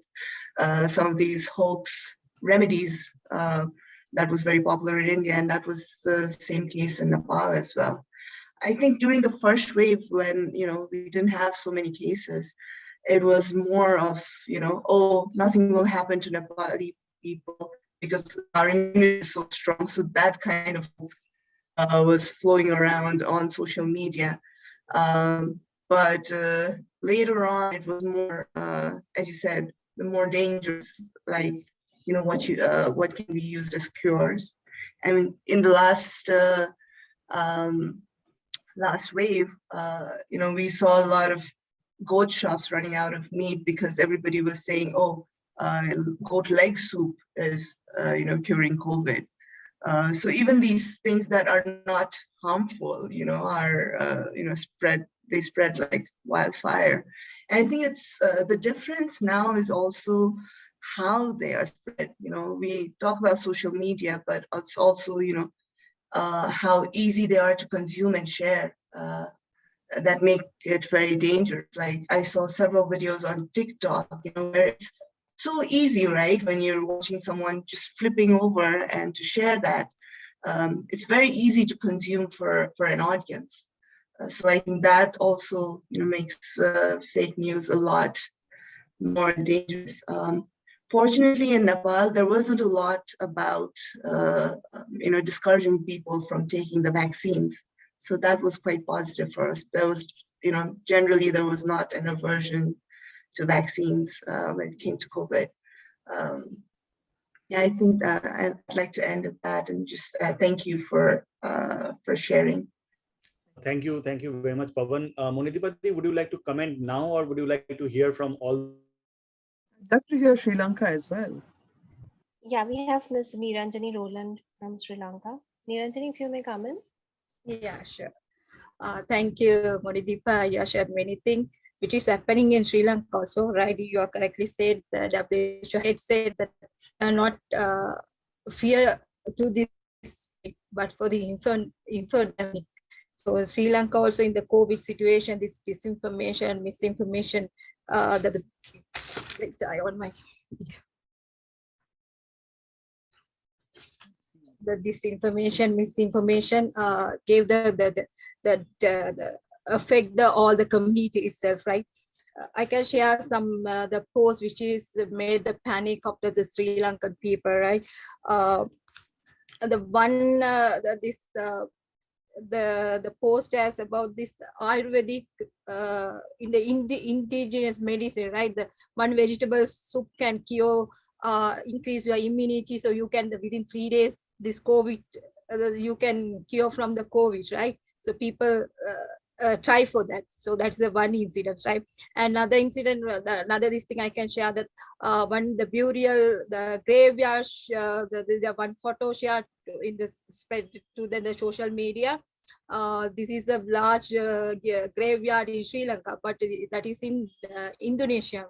some of these hoax remedies that was very popular in India, and that was the same case in Nepal as well. I think during the first wave, when we didn't have so many cases, it was more of oh, nothing will happen to Nepali people because our immunity is so strong. So that kind of was flowing around on social media. But later on, it was more, as you said, the more dangerous, like what can be used as cures. I mean, in the last wave, we saw a lot of goat shops running out of meat because everybody was saying, oh, goat leg soup is curing COVID. So even these things that are not harmful, are they spread like wildfire. And I think it's the difference now is also how they are spread. We talk about social media, but it's also how easy they are to consume and share. That make it very dangerous. Like I saw several videos on TikTok, where it's so easy, right? When you're watching someone just flipping over and to share that, it's very easy to consume for an audience. So I think that also makes fake news a lot more dangerous. Fortunately, in Nepal, there wasn't a lot about discouraging people from taking the vaccines. So that was quite positive for us. There was, generally there was not an aversion to vaccines when it came to COVID. Yeah, I think I'd like to end at that and just thank you for sharing. Thank you very much, Pavan. Monidipati, would you like to comment now, or would you like to hear from all? I'd love to hear Sri Lanka as well. Yeah, we have Ms. Niranjani Roland from Sri Lanka. Niranjani, if you may come in. Yeah, sure. Thank you, Modidipa. You have shared many things which is happening in Sri Lanka also, right? You are correctly said, the WHO head said that not fear to this, but for the infodemic. So Sri Lanka also in the COVID situation, this disinformation, misinformation, that the die on my the disinformation, misinformation gave the affect all the community itself, right? I can share some the post which is made the panic of the Sri Lankan people, right? The one the post as about this Ayurvedic in the indigenous medicine, right? The one vegetable soup can cure, increase your immunity, so you can within 3 days this COVID you can cure from the COVID, right? So people try for that. So that's the one incident, right? Another incident, another this thing I can share that one the burial, the graveyard, the one photo shared in this spread to the social media. This is a large graveyard in Sri Lanka, but that is in Indonesia,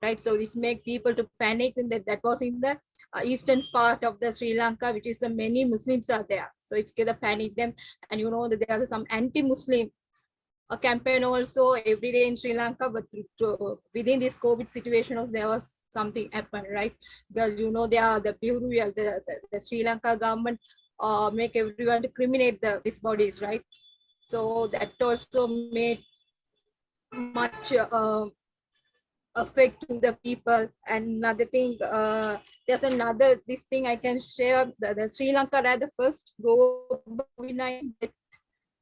right? So this make people to panic, and that was in the eastern part of the Sri Lanka, which is many Muslims are there. So it's gonna panic them, and you know that there are some anti-Muslim campaign also every day in Sri Lanka, but within this COVID situation, there was something happened, right? Because you know they are the burial, the Sri Lanka government make everyone to criminate these bodies, right? So that also made much affect to the people. And another thing, there's another this thing I can share. The Sri Lanka had the first COVID-19 death.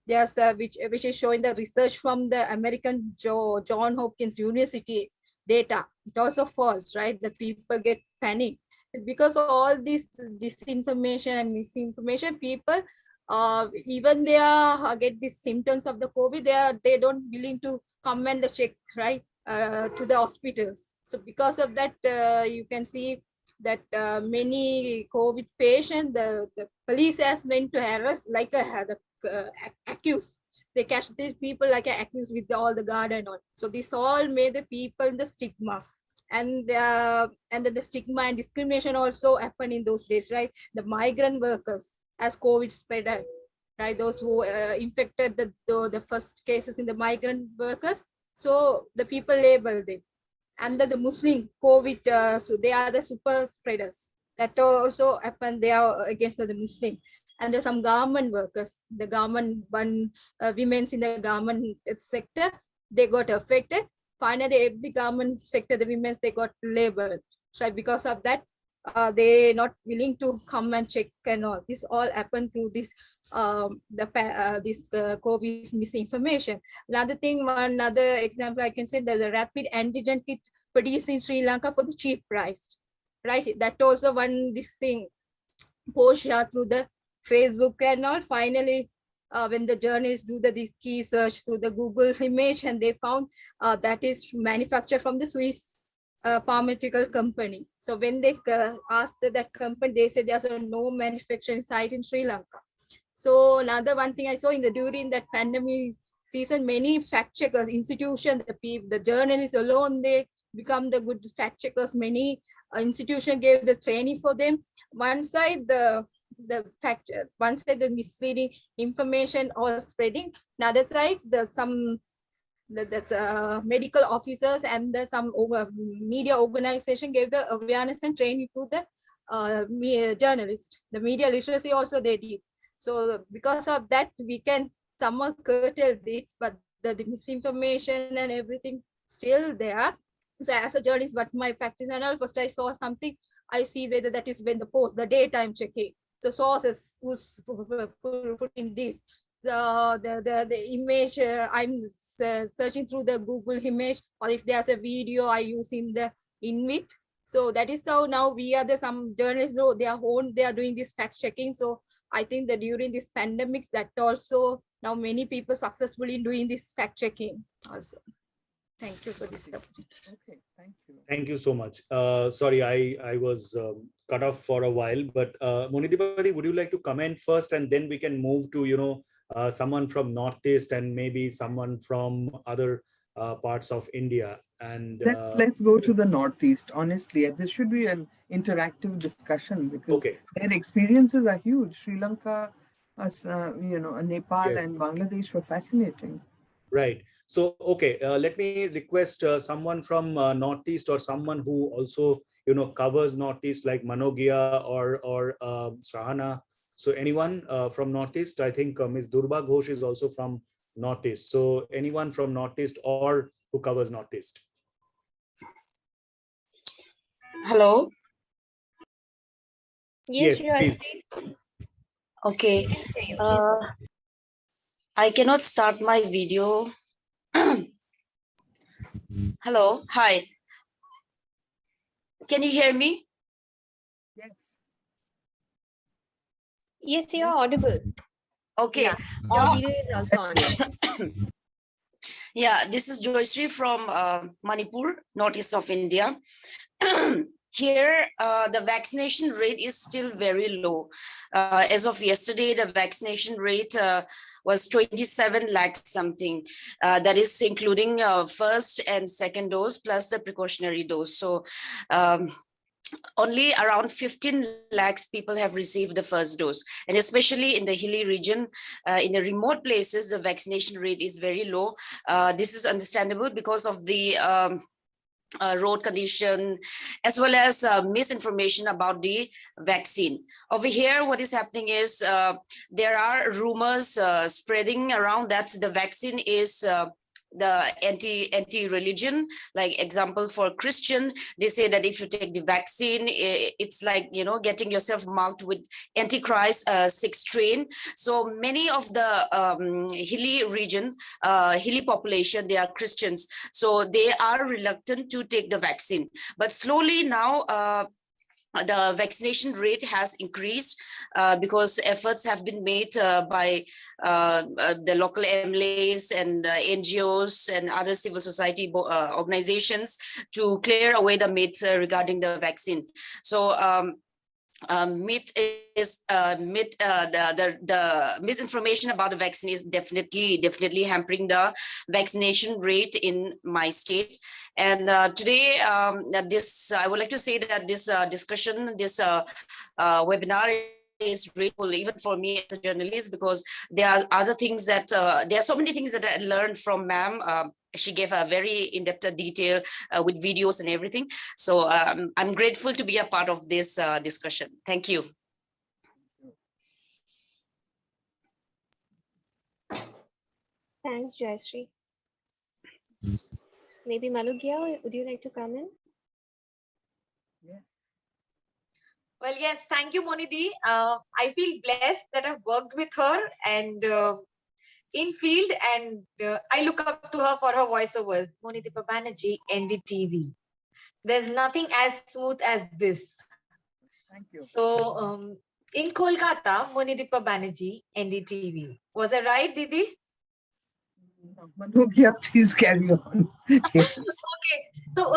There's which is showing the research from the American John Hopkins University data. It also false, right? The people get panic because of all this disinformation and misinformation. People, even they are get these symptoms of the COVID, they don't willing to come and check, right, to the hospitals. So because of that, you can see that many COVID patients, the police has went to harass like accused. They catch these people like accused with all the guard and all. So this all made the people the stigma, and then the stigma and discrimination also happened in those days, right? The migrant workers as COVID spread out, right? Those who infected the first cases in the migrant workers. So the people label them, and the Muslim COVID, so they are the super spreaders. That also happened there against the Muslim. And there's some government workers, the government women's in the government sector, they got affected. Finally, every government sector, the women's, they got labeled. So because of that, they not willing to come and check and all. This all happened to this COVID misinformation. Another thing, another example I can say that the rapid antigen kit produced in Sri Lanka for the cheap price, right? That also one this thing post through the Facebook and all. Finally, when the journalists do this key search through the Google image, and they found that is manufactured from the Swiss pharmaceutical company. So when they asked that company, they said there's no manufacturing site in Sri Lanka. So another one thing I saw during that pandemic season, many fact checkers, institutions, the journalists alone, they become the good fact checkers. Many institutions gave the training for them. One side one side the misleading information all spreading. Another side the medical officers and some media organization gave the awareness and training to the journalists. The media literacy also they did. So because of that, we can somewhat curtail it, but the misinformation and everything still there. So as a journalist, what my practice and all, first I saw something, I see whether that is when the post, the date I'm checking. So sources who's putting this. So the image I'm searching through the Google image, or if there's a video I use in the invite. So that is how now we are some journalists, they are doing this fact checking. So I think that during this pandemics, that also now many people successfully doing this fact checking also. Thank you for this opportunity. Okay, thank you. Thank you so much. Sorry, I was cut off for a while, but Monidipati, would you like to comment first, and then we can move to someone from Northeast and maybe someone from other parts of India. And let's go to the Northeast. Honestly, this should be an interactive discussion because their experiences are huge. Sri Lanka, Nepal, and Bangladesh were fascinating. Right. So, okay, let me request someone from Northeast or someone who also, covers Northeast like Manogia or Sahana. So anyone from Northeast? I think Ms. Durba Ghosh is also from Northeast. So anyone from Northeast or who covers Northeast? Hello. Yes, please. Okay. I cannot start my video. Hello. Hi. Can you hear me? Yes. Yes, you're audible. Okay. Yeah. Your video is also on. Yeah, this is Joyashree from Manipur, northeast of India. Here, the vaccination rate is still very low. As of yesterday, the vaccination rate was 27 lakh something. That is including first and second dose plus the precautionary dose. So only around 15 lakhs people have received the first dose. And especially in the hilly region, in the remote places, the vaccination rate is very low. This is understandable because of the road condition, as well as misinformation about the vaccine. Over here, what is happening is there are rumors spreading around that the vaccine is the anti-religion. Like example, for Christian, they say that if you take the vaccine, it's like getting yourself marked with Antichrist 6th strain. So many of the hilly region, hilly population, they are Christians, so they are reluctant to take the vaccine. But slowly now the vaccination rate has increased because efforts have been made by the local MLAs and NGOs and other civil society organizations to clear away the myths regarding the vaccine. So the misinformation about the vaccine is definitely hampering the vaccination rate in my state. And today, I would like to say that this discussion, this webinar is grateful even for me as a journalist, because there are other things that there are so many things that I learned from ma'am. She gave a very in-depth detail with videos and everything. So I'm grateful to be a part of this discussion. Thank you. Thanks, Jayashree. Maybe Manugia, would you like to come in? Yes. Well, yes, thank you, Monidi. I feel blessed that I've worked with her and in field, and I look up to her for her voiceovers. Monidipa Banerjee, NDTV. There's nothing as smooth as this. Thank you. So in Kolkata, Monidipa Banerjee, NDTV. Was I right, Didi? Manogia, please carry on. Yes. Okay, so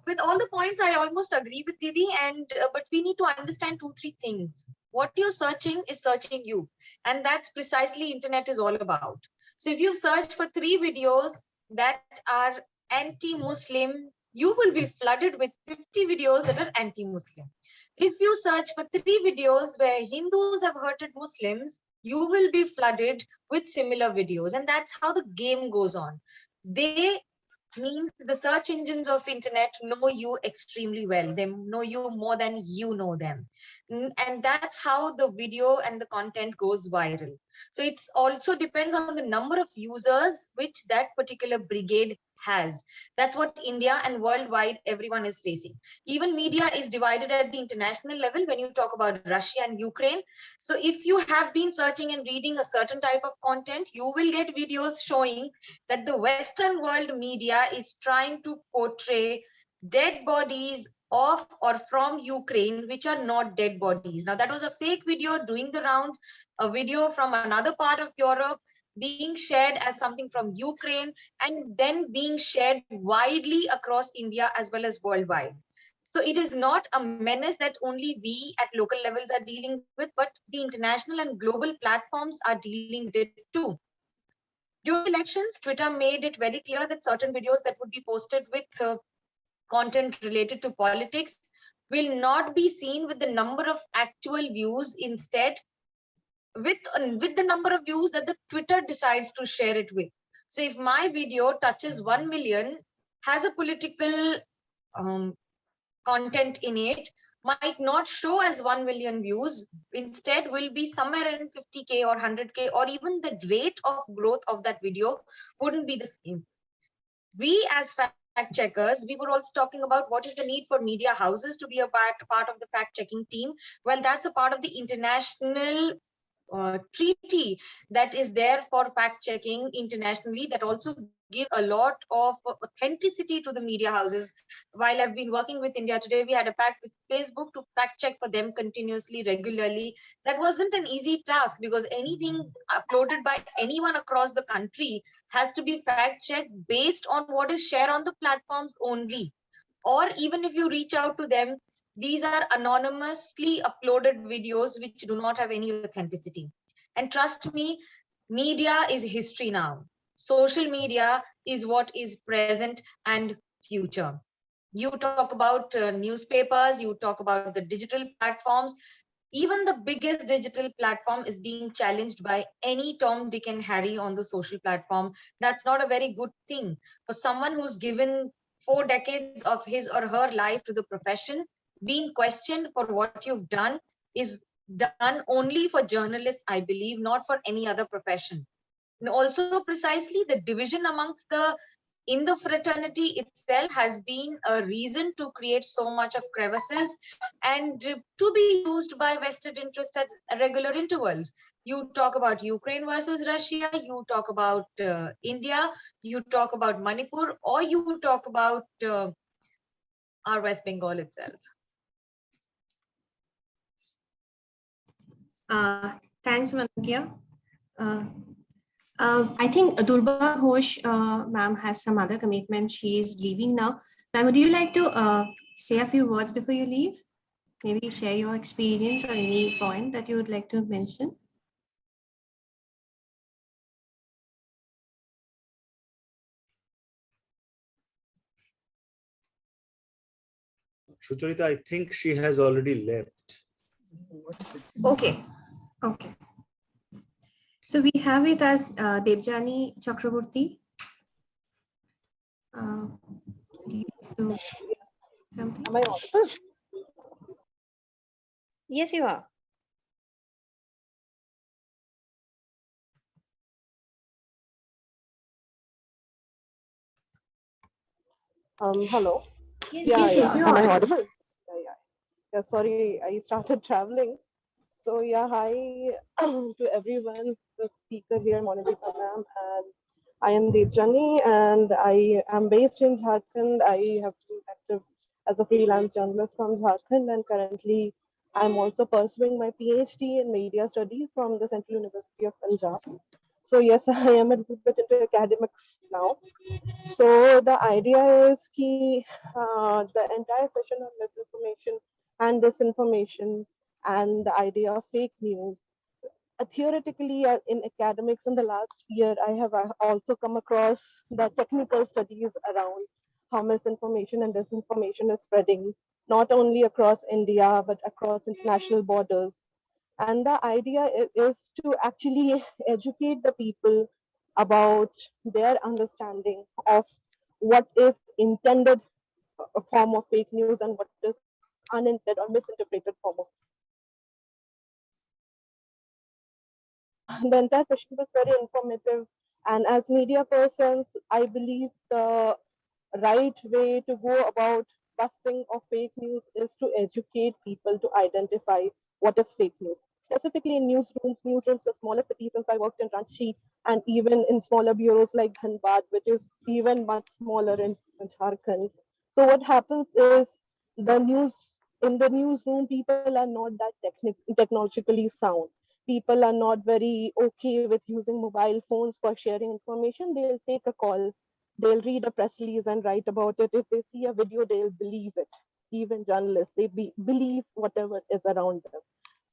with all the points, I almost agree with Didi, and but we need to understand 2-3 things. What you're searching is searching you, and that's precisely internet is all about. So if you search for 3 videos that are anti-Muslim, you will be flooded with 50 videos that are anti-Muslim. If you search for 3 videos where Hindus have hurted Muslims, you will be flooded with similar videos, and that's how the game goes on. They means the search engines of internet know you extremely well. They know you more than you know them. And that's how the video and the content goes viral. So it's also depends on the number of users which that particular brigade has. That's what India and worldwide everyone is facing. Even media is divided at the international level when you talk about Russia and Ukraine. So if you have been searching and reading a certain type of content, you will get videos showing that the Western world media is trying to portray dead bodies of or from Ukraine, which are not dead bodies. Now, that was a fake video doing the rounds, a video from another part of Europe being shared as something from Ukraine and then being shared widely across India as well as worldwide. So it is not a menace that only we at local levels are dealing with, but the international and global platforms are dealing with it too. During elections, Twitter made it very clear that certain videos that would be posted with content related to politics will not be seen with the number of actual views, instead with the number of views that the Twitter decides to share it with. So if my video touches 1 million, has a political content in it, might not show as 1 million views, instead will be somewhere in 50K or 100K, or even the rate of growth of that video wouldn't be the same. We as fact checkers, we were also talking about what is the need for media houses to be a part of the fact checking team. Well, that's a part of the international treaty that is there for fact checking internationally, that also gives a lot of authenticity to the media houses. While I've been working with India Today, we had a pact with Facebook to fact check for them continuously, regularly. That wasn't an easy task, because anything uploaded by anyone across the country has to be fact checked based on what is shared on the platforms only. Or even if you reach out to them, these are anonymously uploaded videos which do not have any authenticity. And trust me, media is history now. Social media is what is present and future. You talk about newspapers, you talk about the digital platforms. Even the biggest digital platform is being challenged by any Tom, Dick, and Harry on the social platform. That's not a very good thing. For someone who's given 4 decades of his or her life to the profession, being questioned for what you've done is done only for journalists, I believe, not for any other profession. And also precisely the division amongst in the fraternity itself has been a reason to create so much of crevices and to be used by vested interest at regular intervals. You talk about Ukraine versus Russia, you talk about India, you talk about Manipur, or you talk about our West Bengal itself. Thanks, Manakya. I think Durba Ghosh, ma'am, has some other commitment. She is leaving now. Ma'am, would you like to say a few words before you leave? Maybe share your experience or any point that you would like to mention. Sucharita, I think she has already left. Okay. Okay. So we have with us Debjani Chakraborty. Something. Am I audible? Yes, you are. Hello. Yes, yes, you Am I are. audible? Yeah. Sorry, I started traveling. So yeah, hi to everyone, the speaker here, Monadika ma'am, and I am Debjani, and I am based in Jharkhand. I have been active as a freelance journalist from Jharkhand, and currently I'm also pursuing my PhD in media studies from the Central University of Punjab. So yes, I am a little bit into academics now. So the idea is the entire session on misinformation and disinformation and the idea of fake news. Theoretically, in academics in the last year, I have also come across the technical studies around how misinformation and disinformation is spreading, not only across India, but across international borders. And the idea is to actually educate the people about their understanding of what is intended a form of fake news and what is unintended or misinterpreted form of. The entire session was very informative, and as media persons, I believe the right way to go about busting of fake news is to educate people to identify what is fake news. Specifically in newsrooms of smaller cities, since I worked in Ranchi, and even in smaller bureaus like Dhanbad, which is even much smaller in Jharkhand. So what happens is the news in the newsroom, people are not that technologically sound. People are not very okay with using mobile phones for sharing information. They'll take a call, they'll read a press release and write about it. If they see a video, they'll believe it. Even journalists, they believe whatever is around them.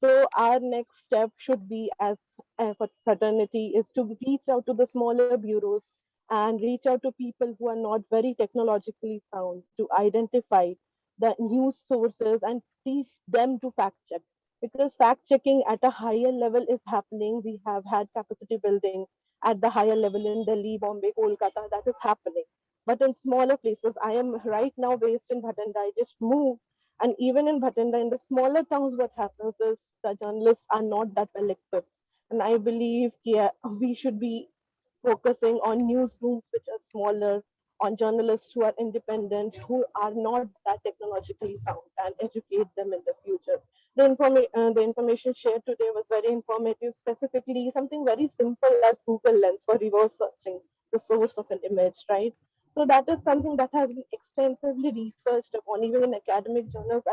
So our next step should be, as a fraternity, is to reach out to the smaller bureaus and reach out to people who are not very technologically sound, to identify the news sources and teach them to fact check. Because fact checking at a higher level is happening. We have had capacity building at the higher level in Delhi, Bombay, Kolkata. That is happening. But in smaller places, I am right now based in Bhatanda. I just moved. And even in Bhatanda, in the smaller towns, what happens is the journalists are not that well equipped. And I believe, yeah, we should be focusing on newsrooms which are smaller, on journalists who are independent, who are not that technologically sound, and educate them in the future. The information shared today was very informative, specifically something very simple as Google Lens for reverse searching the source of an image, right? So that is something that has been extensively researched upon, even in academic journals.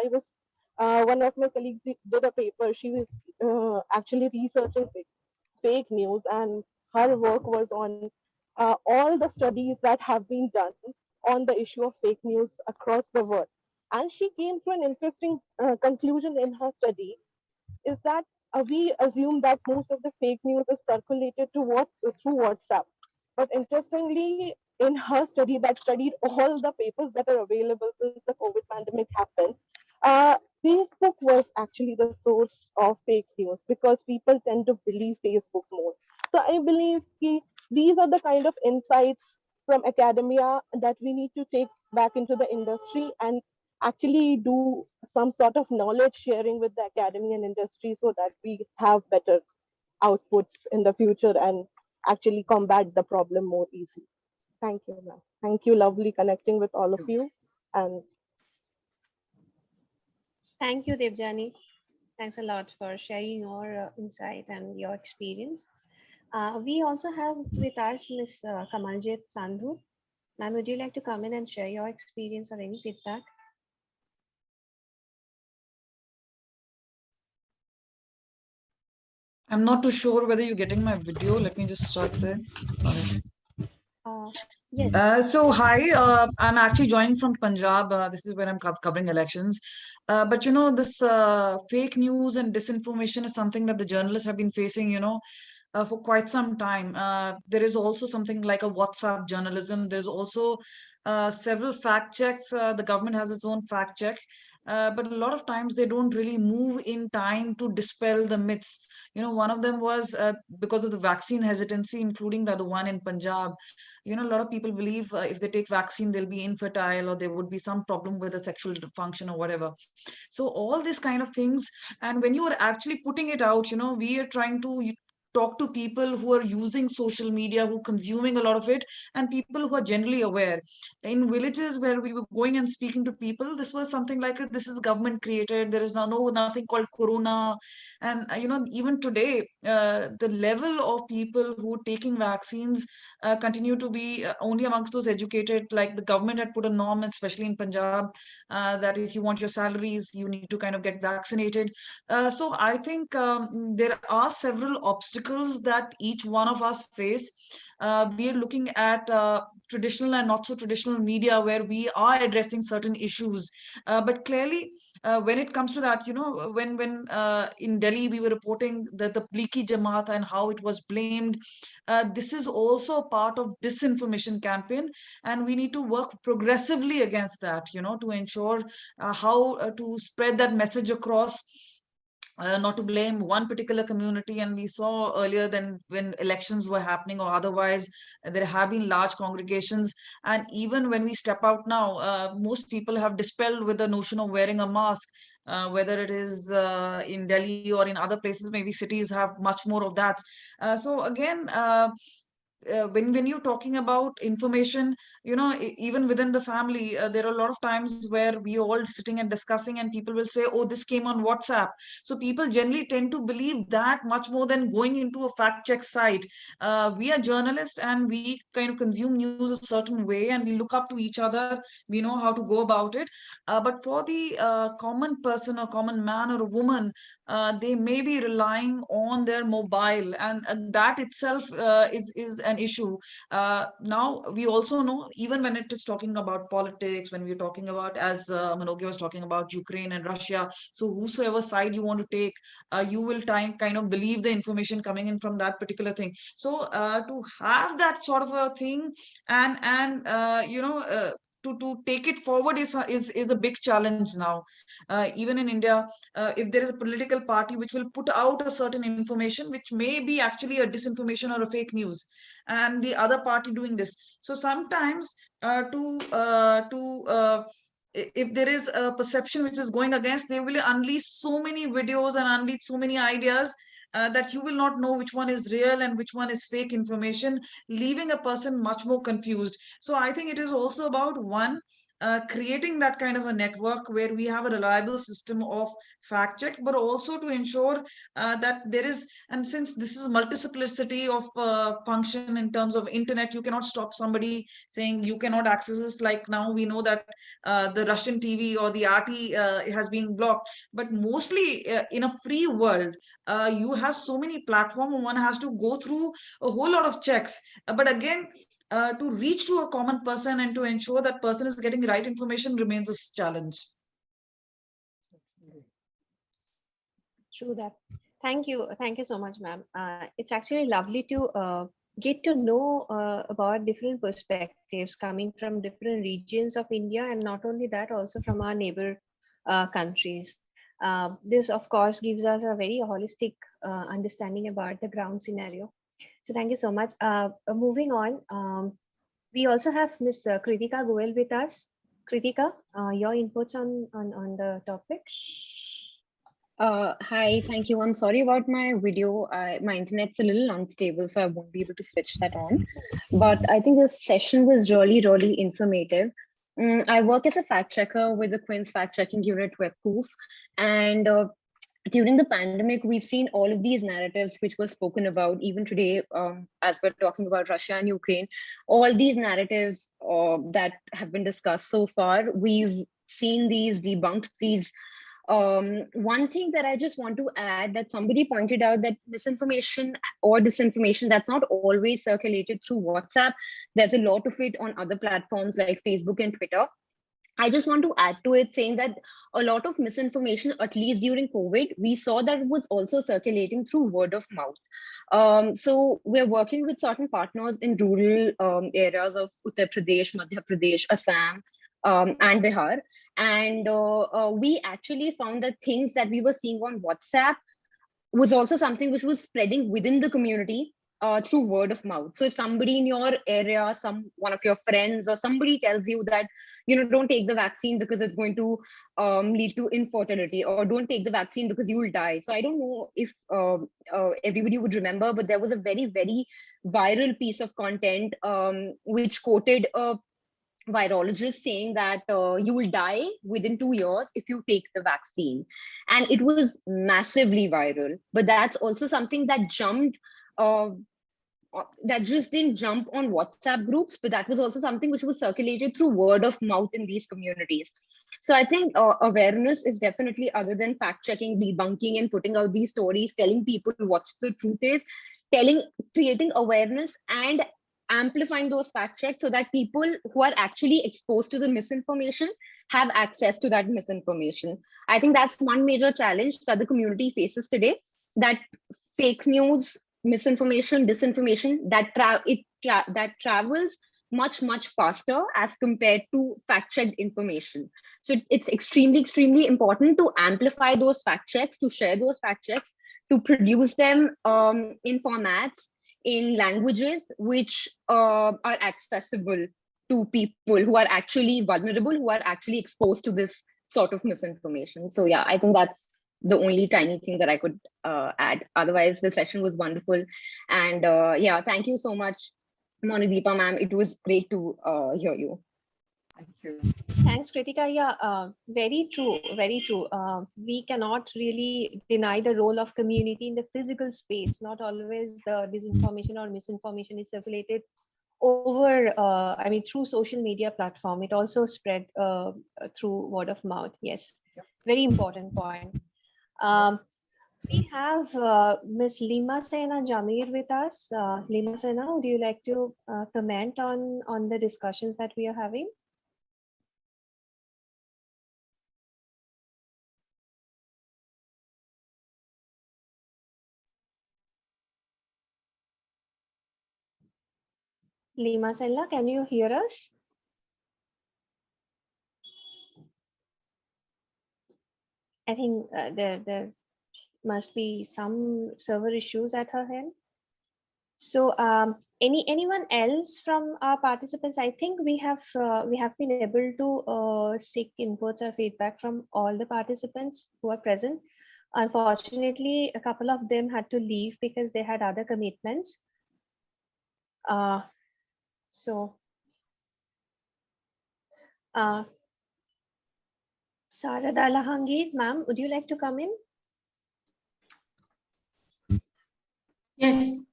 One of my colleagues did a paper. She was actually researching fake news, and her work was on all the studies that have been done on the issue of fake news across the world. And she came to an interesting conclusion in her study, is that we assume that most of the fake news is circulated through WhatsApp. But interestingly, in her study that studied all the papers that are available since the COVID pandemic happened, Facebook was actually the source of fake news because people tend to believe Facebook more. So I believe these are the kind of insights from academia that we need to take back into the industry and actually do some sort of knowledge sharing with the academy and industry so that we have better outputs in the future and actually combat the problem more easily. Thank you, ma'am. Thank you. Lovely connecting with all of you. And Thank you, Devjani. Thanks a lot for sharing your insight and your experience. We also have with us Ms. Kamaljit Sandhu. Ma'am, would you like to come in and share your experience or any feedback? I'm not too sure whether you're getting my video. Let me just start there. Yes. So hi, I'm actually joining from Punjab. This is where I'm covering elections. But you know, this fake news and disinformation is something that the journalists have been facing, for quite some time. There is also something like a WhatsApp journalism. There's also several fact checks. The government has its own fact check. But a lot of times they don't really move in time to dispel the myths. One of them was because of the vaccine hesitancy, including the other one in Punjab. A lot of people believe if they take vaccine, they'll be infertile or there would be some problem with the sexual function or whatever. So all these kind of things. And when you are actually putting it out, we are trying to talk to people who are using social media, who are consuming a lot of it, and people who are generally aware. In villages where we were going and speaking to people, this was something like this is government created. There is nothing called corona. And even today, the level of people who are taking vaccines continue to be only amongst those educated. Like the government had put a norm, especially in Punjab, that if you want your salaries, you need to kind of get vaccinated. So I think there are several obstacles that each one of us face. We are looking at traditional and not so traditional media where we are addressing certain issues. But clearly, when it comes to that, when in Delhi we were reporting the Tablighi Jamaat and how it was blamed, this is also part of disinformation campaign, and we need to work progressively against that, to ensure how to spread that message across. Not to blame one particular community. And we saw earlier than when elections were happening or otherwise, there have been large congregations. And even when we step out now, most people have dispelled with the notion of wearing a mask, whether it is in Delhi or in other places. Maybe cities have much more of that. So again, when you're talking about information, even within the family, there are a lot of times where we all sitting and discussing, and people will say, oh, this came on WhatsApp. So people generally tend to believe that much more than going into a fact check site. We are journalists, and we kind of consume news a certain way, and we look up to each other. We know how to go about it. But for the common person or common man or a woman, they may be relying on their mobile, and that itself is an issue. Now we also know, even when it is talking about politics, when we're talking about, as Manoge was talking about, Ukraine and Russia, so whosoever side you want to take, you will kind of believe the information coming in from that particular thing. So to have that sort of a thing, and to take it forward is a big challenge now. Even in India, if there is a political party which will put out a certain information which may be actually a disinformation or a fake news, and the other party doing this, so sometimes if there is a perception which is going against, they will unleash so many videos and unleash so many ideas, that you will not know which one is real and which one is fake information, leaving a person much more confused. So I think it is also about, one, creating that kind of a network where we have a reliable system of fact check, but also to ensure that there is, and since this is multiplicity of function in terms of internet, you cannot stop somebody saying you cannot access this. Like now we know that the Russian TV or the RT has been blocked, but mostly in a free world, you have so many platforms, and one has to go through a whole lot of checks. But again, to reach to a common person and to ensure that person is getting right information remains a challenge. True that. Thank you so much, ma'am. It's actually lovely to get to know about different perspectives coming from different regions of India, and not only that, also from our neighbor countries. This, of course, gives us a very holistic understanding about the ground scenario. So thank you so much. Moving on, we also have Miss Kritika Goel with us. Kritika, your inputs on the topic. Hi, thank you. I'm sorry about my video. My internet's a little unstable, so I won't be able to switch that on. But I think this session was really, really informative. I work as a fact checker with the Queen's fact checking unit, WebProof. And during the pandemic, we've seen all of these narratives which were spoken about even today, as we're talking about Russia and Ukraine. All these narratives that have been discussed so far, we've seen these debunked, these one thing that I just want to add, that somebody pointed out, that misinformation or disinformation, that's not always circulated through WhatsApp. There's a lot of it on other platforms like Facebook and Twitter. I just want to add to it, saying that a lot of misinformation, at least during COVID, we saw that it was also circulating through word of mouth. So we're working with certain partners in rural areas of Uttar Pradesh, Madhya Pradesh, Assam, and Bihar. And we actually found that things that we were seeing on WhatsApp was also something which was spreading within the community through word of mouth. So if somebody in your area, one of your friends or somebody tells you that, don't take the vaccine because it's going to lead to infertility, or don't take the vaccine because you will die. So I don't know if everybody would remember, but there was a very, very viral piece of content which quoted a virologist saying that you will die within 2 years if you take the vaccine. And it was massively viral. But that's also something that jumped, that just didn't jump on WhatsApp groups, but that was also something which was circulated through word of mouth in these communities. So I think awareness is definitely, other than fact checking, debunking, and putting out these stories, telling people what the truth is, creating awareness and amplifying those fact checks so that people who are actually exposed to the misinformation have access to that misinformation. I think that's one major challenge that the community faces today, that fake news, misinformation, disinformation, that travels much, much faster as compared to fact-checked information. So it's extremely, extremely important to amplify those fact checks, to share those fact checks, to produce them in formats, in languages which are accessible to people who are actually vulnerable, who are actually exposed to this sort of misinformation. So yeah, I think that's the only tiny thing that I could add. Otherwise, the session was wonderful. And yeah, thank you so much Monideepa ma'am, it was great to hear you. Thank you. Thanks, Kritika. Yeah, very true. Very true. We cannot really deny the role of community in the physical space. Not always the disinformation or misinformation is circulated over, I mean, through social media platform. It also spread through word of mouth. Yes, very important point. Um, we have Miss Lima Sena Jamir with us. Lima Sena, would you like to comment on the discussions that we are having? Lima Sella, can you hear us? I think there must be some server issues at her end. So anyone else from our participants? I think we have been able to seek inputs or feedback from all the participants who are present. Unfortunately, a couple of them had to leave because they had other commitments. Sarada Lahangir, ma'am, would you like to come in? Yes.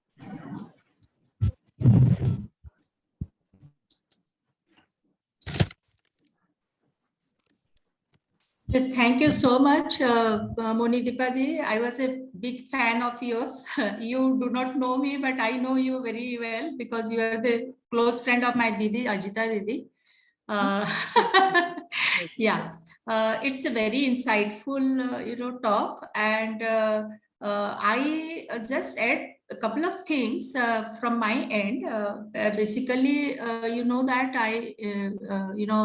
Yes, thank you so much, Monideepa ji. I was a big fan of yours. You do not know me, but I know you very well because you are the close friend of my Didi, Ajita Didi. Yeah, it's a very insightful, talk, and I just add a couple of things from my end. Basically, you know that I,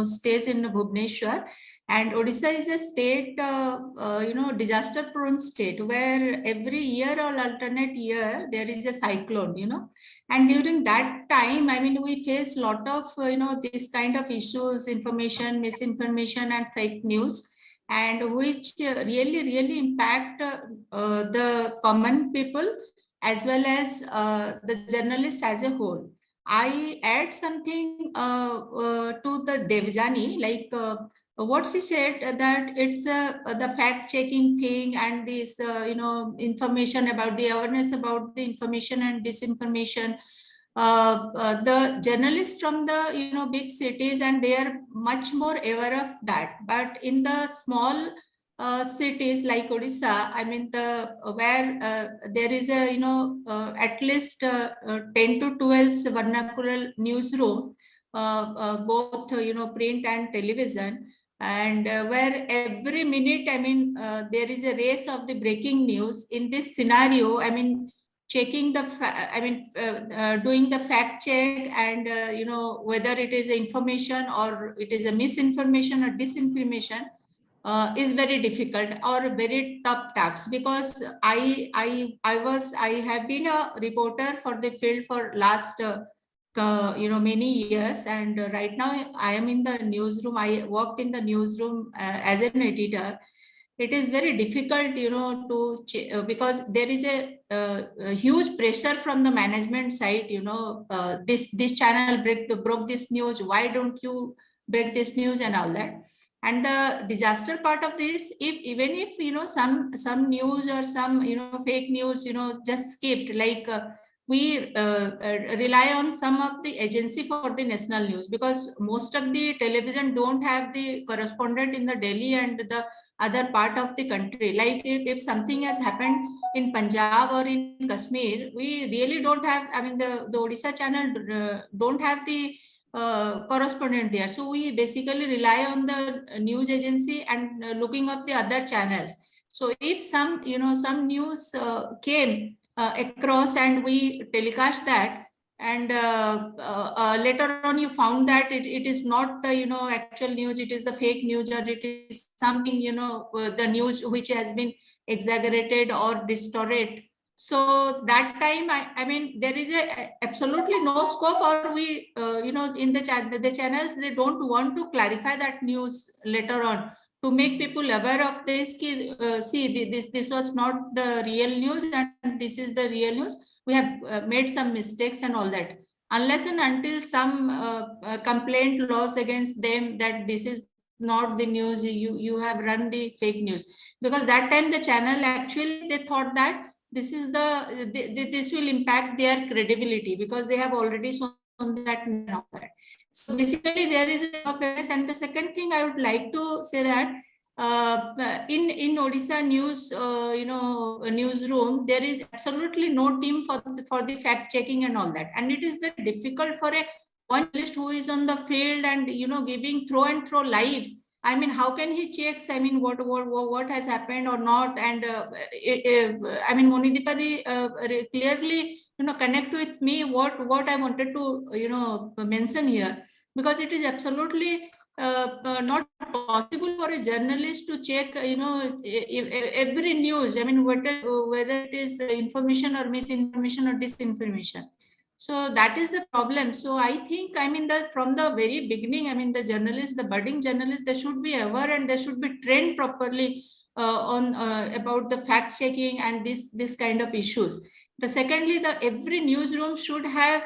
stays in Bhubaneswar. And Odisha is a state, disaster-prone state where every year or alternate year there is a cyclone, And during that time, I mean, we face a lot of, this kind of issues, information, misinformation, and fake news, and which really, really impact the common people as well as the journalists as a whole. I add something to the Devjani, like. What she said that it's the fact checking thing and this information about the awareness about the information and disinformation. The journalists from the big cities, and they are much more aware of that, but in the small cities like Odisha, I mean where there is a at least 10 to 12 vernacular newsroom, both print and television, and where every minute, I mean, there is a race of the breaking news. In this scenario, I mean, checking the, doing the fact check, and whether it is information or it is a misinformation or disinformation, is very difficult or a very tough task, because I have been a reporter for the field for last many years, and right now I am in the newsroom. I worked in the newsroom as an editor. It is very difficult, to because there is a huge pressure from the management side. This channel broke this news. Why don't you break this news and all that? And the disaster part of this, even if some news or some fake news just skipped, like we rely on some of the agency for the national news, because most of the television don't have the correspondent in the Delhi and the other part of the country. Like if something has happened in Punjab or in Kashmir, we really don't have, I mean, the Odisha channel don't have the correspondent there. So we basically rely on the news agency and looking up the other channels. So if some news came across and we telecast that, and later on you found that it is not the actual news, it is the fake news, or it is something the news which has been exaggerated or distorted. So that time, I mean, there is absolutely no scope, or we in the channels, they don't want to clarify that news later on to make people aware of this. See, this was not the real news, and this is the real news. We have made some mistakes and all that. unless and until some complaint laws against them that this is not the news, you have run the fake news. Because that time the channel actually, they thought that this is this will impact their credibility, because they have already shown that. So basically there is a fairness. And the second thing I would like to say that in Odisha news, newsroom, there is absolutely no team for the fact checking and all that. And it is very difficult for one journalist who is on the field and giving throw and throw lives. I mean, how can he checks? I mean, what has happened or not? And I mean, Monidipadi clearly connect with me what I wanted to mention here, because it is absolutely not possible for a journalist to check every news. I mean, whether it is information or misinformation or disinformation. So that is the problem. So I think, I mean, that from the very beginning, I mean, the journalists, the budding journalists, they should be aware and they should be trained properly on about the fact checking and this kind of issues. The secondly, the every newsroom should have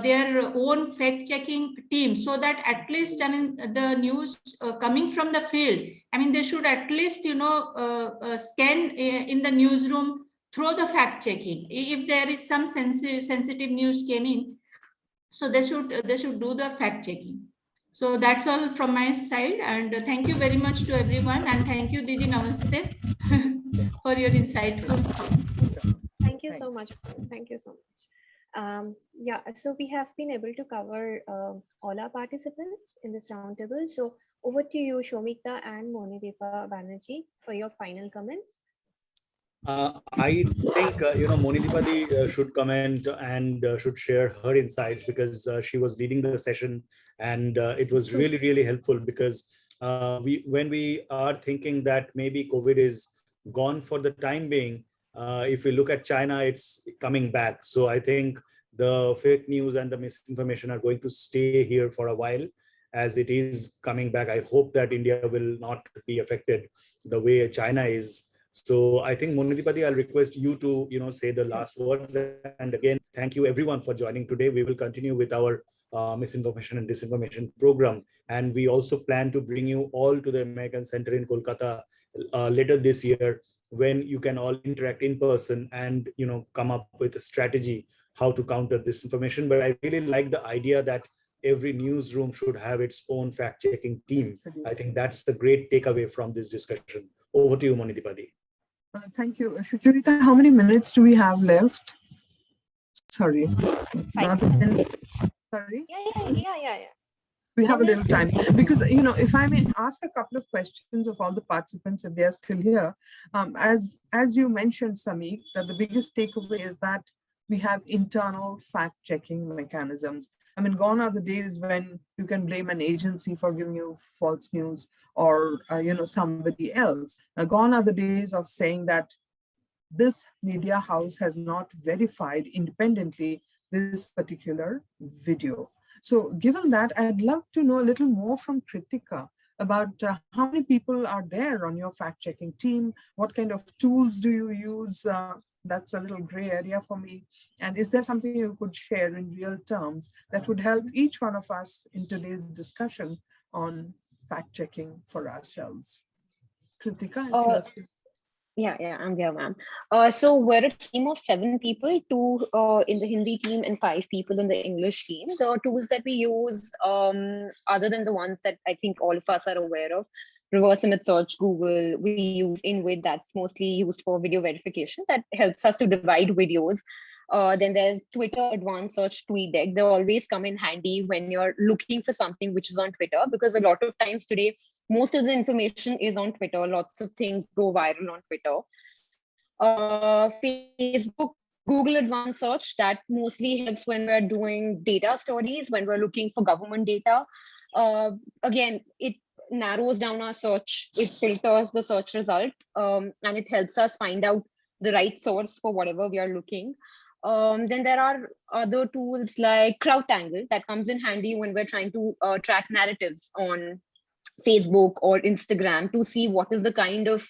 their own fact checking team, so that at least, I mean, the news coming from the field, I mean, they should at least scan in the newsroom through the fact checking. If there is some sensitive news came in, so they should do the fact checking. So that's all from my side, and thank you very much to everyone, and thank you, Didi, namaste, for your insightful talk. Thank you so much. Thank you so much. Yeah, so we have been able to cover all our participants in this roundtable. So over to you, Shomika and Monideepa Banerjee, for your final comments. I think Monidipadi should comment and should share her insights, because she was leading the session, and it was really helpful, because when we are thinking that maybe COVID is gone for the time being, if we look at China, it's coming back. So I think the fake news and the misinformation are going to stay here for a while, as it is coming back. I hope that India will not be affected the way China is. So I think, Monidipadi, I'll request you to say the last words. And again, thank you everyone for joining today. We will continue with our misinformation and disinformation program, and we also plan to bring you all to the American Center in Kolkata later this year, when you can all interact in person and come up with a strategy how to counter disinformation. But I really like the idea that every newsroom should have its own fact-checking team. I think that's the great takeaway from this discussion. Over to you, Monidipadi. Thank you. Sucharita, how many minutes do we have left? Sorry. 5. Sorry? Yeah. We have a little time, because, if I may ask a couple of questions of all the participants, if they are still here. As you mentioned, Samik, that the biggest takeaway is that we have internal fact-checking mechanisms. I mean, gone are the days when you can blame an agency for giving you false news, or somebody else. Gone are the days of saying that this media house has not verified independently this particular video. So given that, I'd love to know a little more from Kritika about how many people are there on your fact-checking team? What kind of tools do you use? That's a little gray area for me. And is there something you could share in real terms that would help each one of us in today's discussion on fact-checking for ourselves? Kritika, if you're still... Yeah, I'm here, ma'am. So we're a team of 7 people, 2 in the Hindi team and 5 people in the English team. The tools that we use, other than the ones that I think all of us are aware of, reverse image search, Google, we use InVid, that's mostly used for video verification. That helps us to divide videos. Then there's Twitter Advanced Search, TweetDeck. They always come in handy when you're looking for something which is on Twitter, because a lot of times today, most of the information is on Twitter. Lots of things go viral on Twitter. Facebook, Google Advanced Search, that mostly helps when we're doing data studies, when we're looking for government data. Again, it narrows down our search, it filters the search result, and it helps us find out the right source for whatever we are looking. Then there are other tools like CrowdTangle that comes in handy when we're trying to track narratives on Facebook or Instagram to see what is the kind of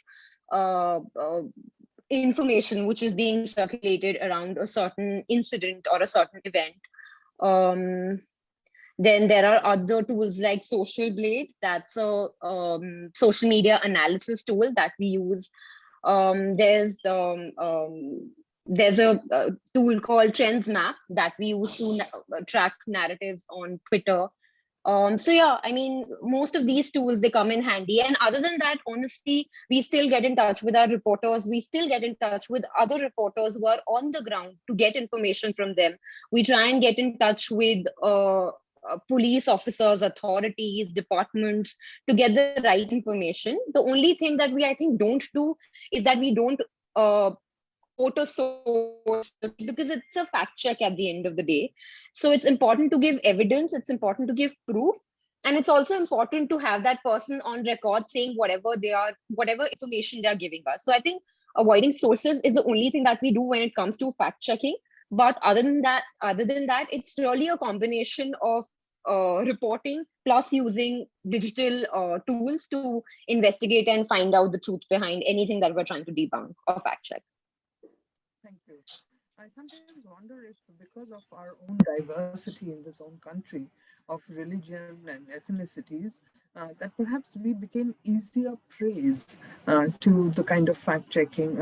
information which is being circulated around a certain incident or a certain event. Then there are other tools like Social Blade. That's a social media analysis tool that we use. There's a tool called Trends Map that we use to track narratives on Twitter. So yeah, I mean, most of these tools, they come in handy. And other than that, honestly, we still get in touch with our reporters. We still get in touch with other reporters who are on the ground to get information from them. We try and get in touch with police officers, authorities, departments to get the right information. The only thing that we, I think, don't do is that we don't quote a source, because it's a fact check at the end of the day. So it's important to give evidence, it's important to give proof, and it's also important to have that person on record saying whatever information they are giving us. So I think avoiding sources is the only thing that we do when it comes to fact checking. But other than that, it's really a combination of reporting plus using digital tools to investigate and find out the truth behind anything that we're trying to debunk or fact check. Thank you. I sometimes wonder if, because of our own diversity in this own country of religion and ethnicities, that perhaps we became easier praise to the kind of fact checking,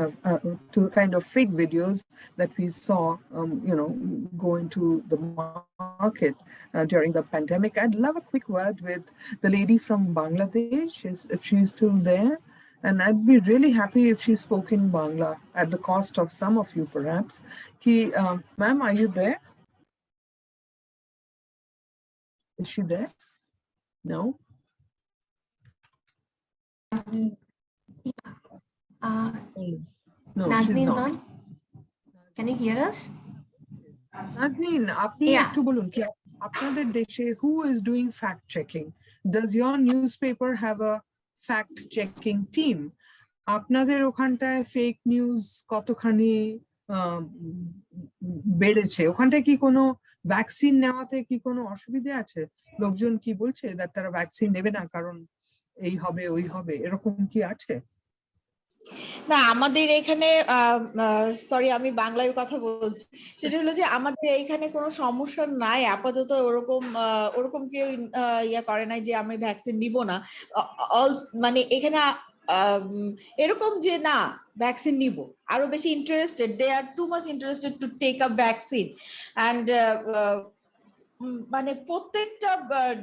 to the kind of fake videos that we saw, go into the market during the pandemic. I'd love a quick word with the lady from Bangladesh, if she's still there. And I'd be really happy if she spoke in Bangla at the cost of some of you, perhaps. Ma'am, are you there? Is she there? No? No, she's not. Can you hear us? Nazneen, আপনি একটু বলুন কি আপনাদের দেশে who is doing fact checking? Does your newspaper have a fact checking team? আপনাদের ওখানটায় fake news কতখানি বেড়েছে? ওখানটায় কি কোনো ভ্যাকসিন নেওয়াতে কি কোনো অসুবিধা আছে? লোকজন কি বলছে যে তারা ভ্যাকসিন নেবে না কারণ এই হবে ওই হবে, এরকম কি আছে? না, আমাদের এখানে সরি আমি বাংলায় কথা বলছি, সেটা হলো যে আমাদের এইখানে কোনো সমস্যা নাই আপাতত। ওরকম কেউ ইয়া করে নাই যে আমি ভ্যাকসিন নিব না। মানে এখানে এরকম যে না ভ্যাকসিন নিব, আরো বেশি interested, they are too much interested to take a vaccine. And মানে প্রত্যেকটা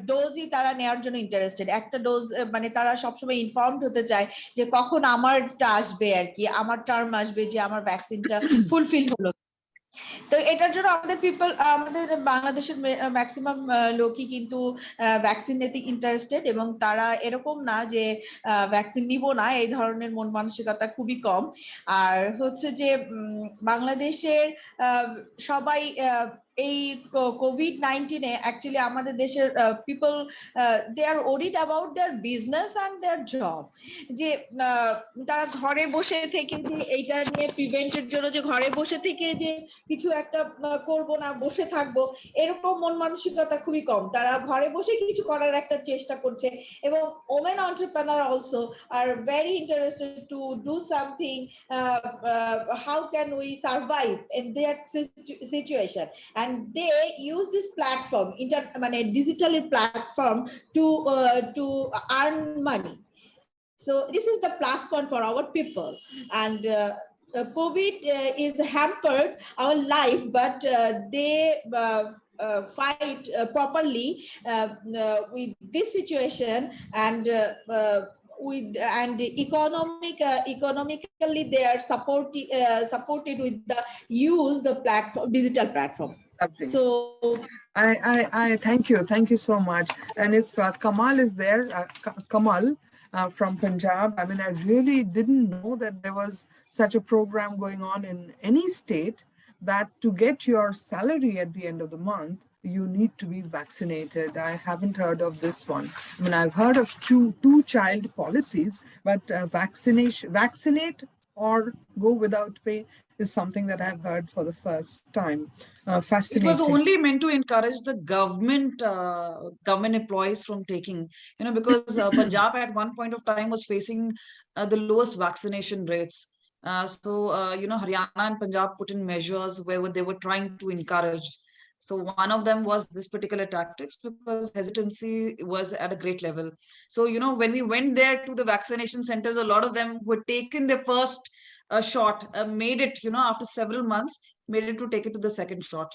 ডোজই তারা নেওয়ার জন্য ইন্টারেস্টেড। একটা ডোজ মানে তারা সবসময় ইনফর্মড হতে চায় যে কখন আমারটা আসবে, আর কি আমার টার্ম আসবে, যে আমার ভ্যাকসিনটা ফুলফিল হলো। তো এটার জন্য আমাদের বাংলাদেশের ম্যাক্সিমাম লোকই কিন্তু ভ্যাকসিন নিতে ইন্টারেস্টেড, এবং তারা এরকম না যে ভ্যাকসিন নিব না, এই ধরনের মন মানসিকতা খুবই কম। আর হচ্ছে যে বাংলাদেশের সবাই এই COVID-19 অ্যাকচুয়ালি আমাদের দেশের people they are worried about their business and their job, যে তারা ঘরে বসে থেকে যে এইটা নিয়ে প্রিভেন্টের জন্য যে ঘরে বসে থেকে যে কিছু একটা করব না, বসে থাকবো, এরকম মন মানসিকতা খুবই কম। তারা ঘরে বসে কিছু করার একটা চেষ্টা করছে, এবং women entrepreneur also are very interested to do something, how can we survive in their situation, and they use this platform, মানে digital platform to earn money. So this is the plus point for our people, and COVID is hampered our life, but they fight properly with this situation, and economically they are supported with the digital platform. So I thank you so much. And if Kamal is there, Kamal from Punjab, I mean, I really didn't know that there was such a program going on in any state, that to get your salary at the end of the month, you need to be vaccinated. I haven't heard of this one. I mean, I've heard of two child policies, but vaccinate or go without pay is something that I've heard for the first time. Fascinating. It was only meant to encourage the government employees from taking, because Punjab at one point of time was facing the lowest vaccination rates. So Haryana and Punjab put in measures where they were trying to encourage. So one of them was this particular tactics because hesitancy was at a great level. So, when we went there to the vaccination centers, a lot of them who had taken their first shot, made it, after several months, made it to take it to the second shot.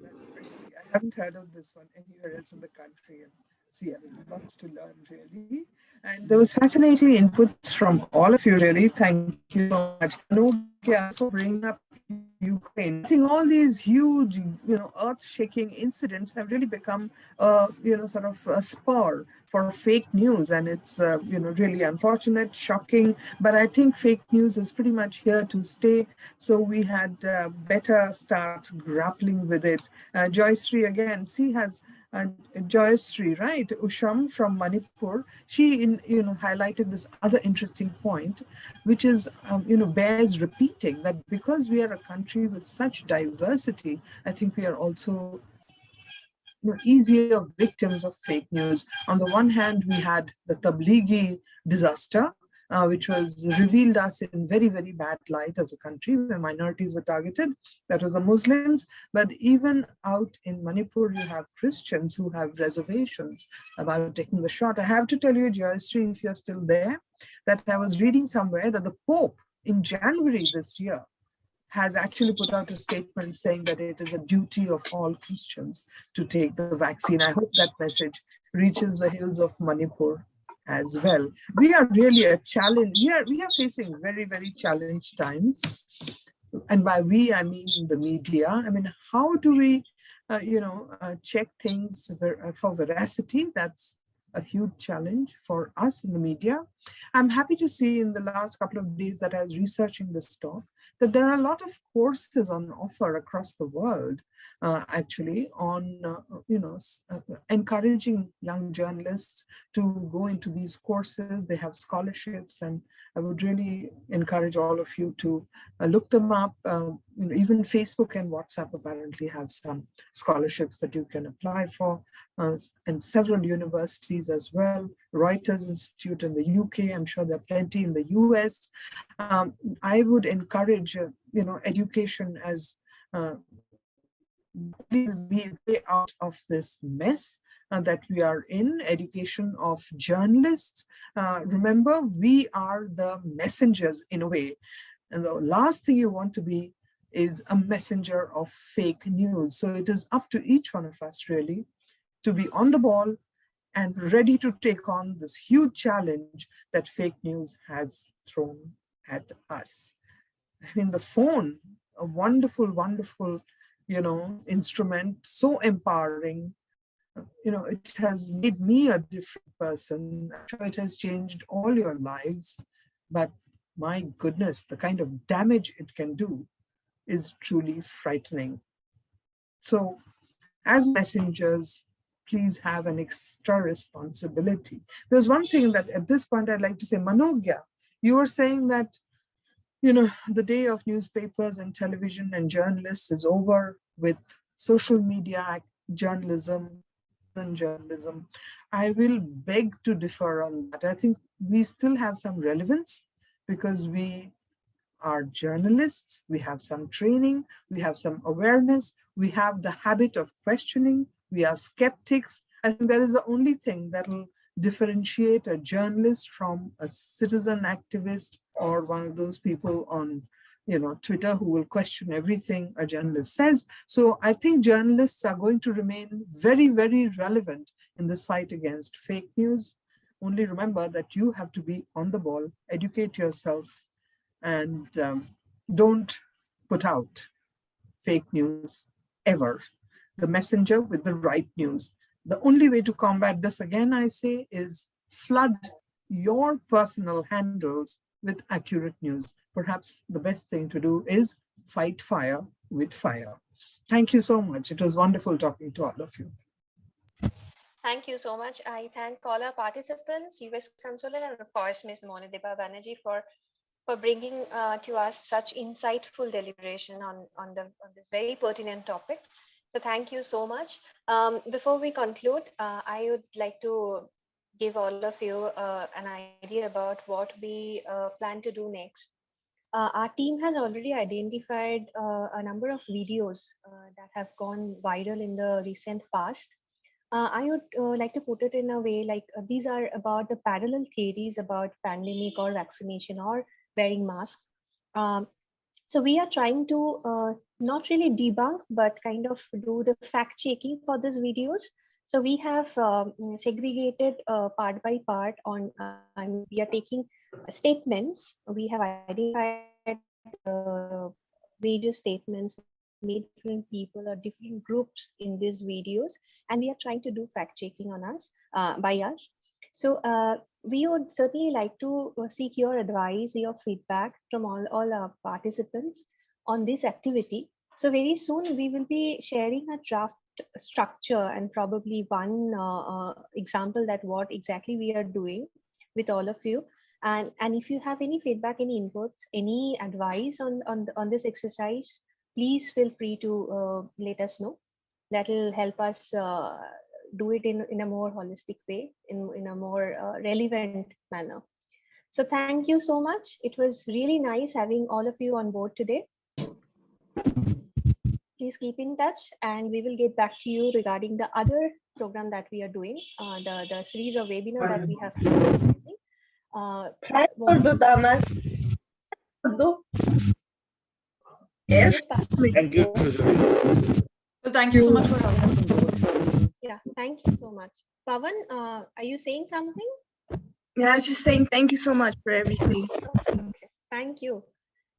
That's crazy. I haven't heard of this one anywhere else in the country. And see, I mean, lots to learn, really. And there was fascinating inputs from all of you, really. Thank you so much. Nokia, for bringing up Ukraine. I think all these huge, earth-shaking incidents have really become, sort of a spur for fake news, and it's, really unfortunate, shocking. But I think fake news is pretty much here to stay. So we had better start grappling with it. Joyশ্ree again, she has. And Joyশ্ree, right? Usham from Manipur, she highlighted this other interesting point, which is, bears repeating, that because we are a country with such diversity, I think we are also easier victims of fake news. On the one hand, we had the Tablighi disaster, which was revealed us in very, very bad light as a country where minorities were targeted. That was the Muslims. But even out in Manipur, you have Christians who have reservations about taking the shot. I have to tell you, Joyশ্ree, if you're still there, that I was reading somewhere that the Pope in January this year has actually put out a statement saying that it is a duty of all Christians to take the vaccine. I hope that message reaches the hills of Manipur as well. We are really a challenge. We are facing very, very challenged times. And by we, I mean the media. I mean, how do we, check things for veracity? That's a huge challenge for us in the media. I'm happy to see in the last couple of days that I was researching this talk, that there are a lot of courses on offer across the world, actually, on, encouraging young journalists to go into these courses. They have scholarships, and I would really encourage all of you to look them up. Even Facebook and WhatsApp apparently have some scholarships that you can apply for, and several universities as well. Reuters Institute in the UK, I'm sure there are plenty in the US. I would encourage, education as be a way out of this mess that we are in, education of journalists. Remember, we are the messengers in a way. And the last thing you want to be is a messenger of fake news. So it is up to each one of us really to be on the ball and ready to take on this huge challenge that fake news has thrown at us. I mean, the phone, a wonderful, wonderful, instrument, so empowering. It has made me a different person. I'm sure it has changed all your lives, but my goodness, the kind of damage it can do is truly frightening. So as messengers, please have an extra responsibility. There's one thing that at this point I'd like to say, Manogya, you were saying that, the day of newspapers and television and journalists is over with social media journalism and journalism. I will beg to differ on that. I think we still have some relevance because we are journalists, we have some training, we have some awareness, we have the habit of questioning, we are skeptics. I think that is the only thing that will differentiate a journalist from a citizen activist or one of those people on Twitter who will question everything a journalist says. So I think journalists are going to remain very, very relevant in this fight against fake news. Only remember that you have to be on the ball, educate yourself, and don't put out fake news ever. The messenger with the right news. The only way to combat this, again, I say, is flood your personal handles with accurate news. Perhaps the best thing to do is fight fire with fire. Thank you so much. It was wonderful talking to all of you. Thank you so much. I thank all our participants, US Consulate, and of course, Ms. Monideepa Banerjee for bringing to us such insightful deliberation on this very pertinent topic. So thank you so much. Before we conclude, I would like to give all of you an idea about what we plan to do next. Our team has already identified a number of videos that have gone viral in the recent past. I would like to put it in a way like these are about the parallel theories about pandemic or vaccination or wearing mask. So we are trying to not really debunk, but kind of do the fact checking for these videos. So we have segregated part by part on, we are taking statements. We have identified major statements made different people or different groups in these videos, and we are trying to do fact checking on us by us. So we would certainly like to seek your advice, your feedback from all our participants on this activity. So very soon we will be sharing a draft structure and probably one example that what exactly we are doing with all of you. And if you have any feedback, any inputs, any advice on this exercise, please feel free to let us know. That will help us do it in a more holistic way, in a more relevant manner. So thank you so much. It was really nice having all of you on board today. Please keep in touch, and we will get back to you regarding the other program that we are doing, the series of webinar that we have been organizing. Yes, Thank you. Well, thank you so much for having us on board. Yeah, thank you so much. Pavan, are you saying something? Yeah, I was just saying thank you so much for everything. Okay, thank you.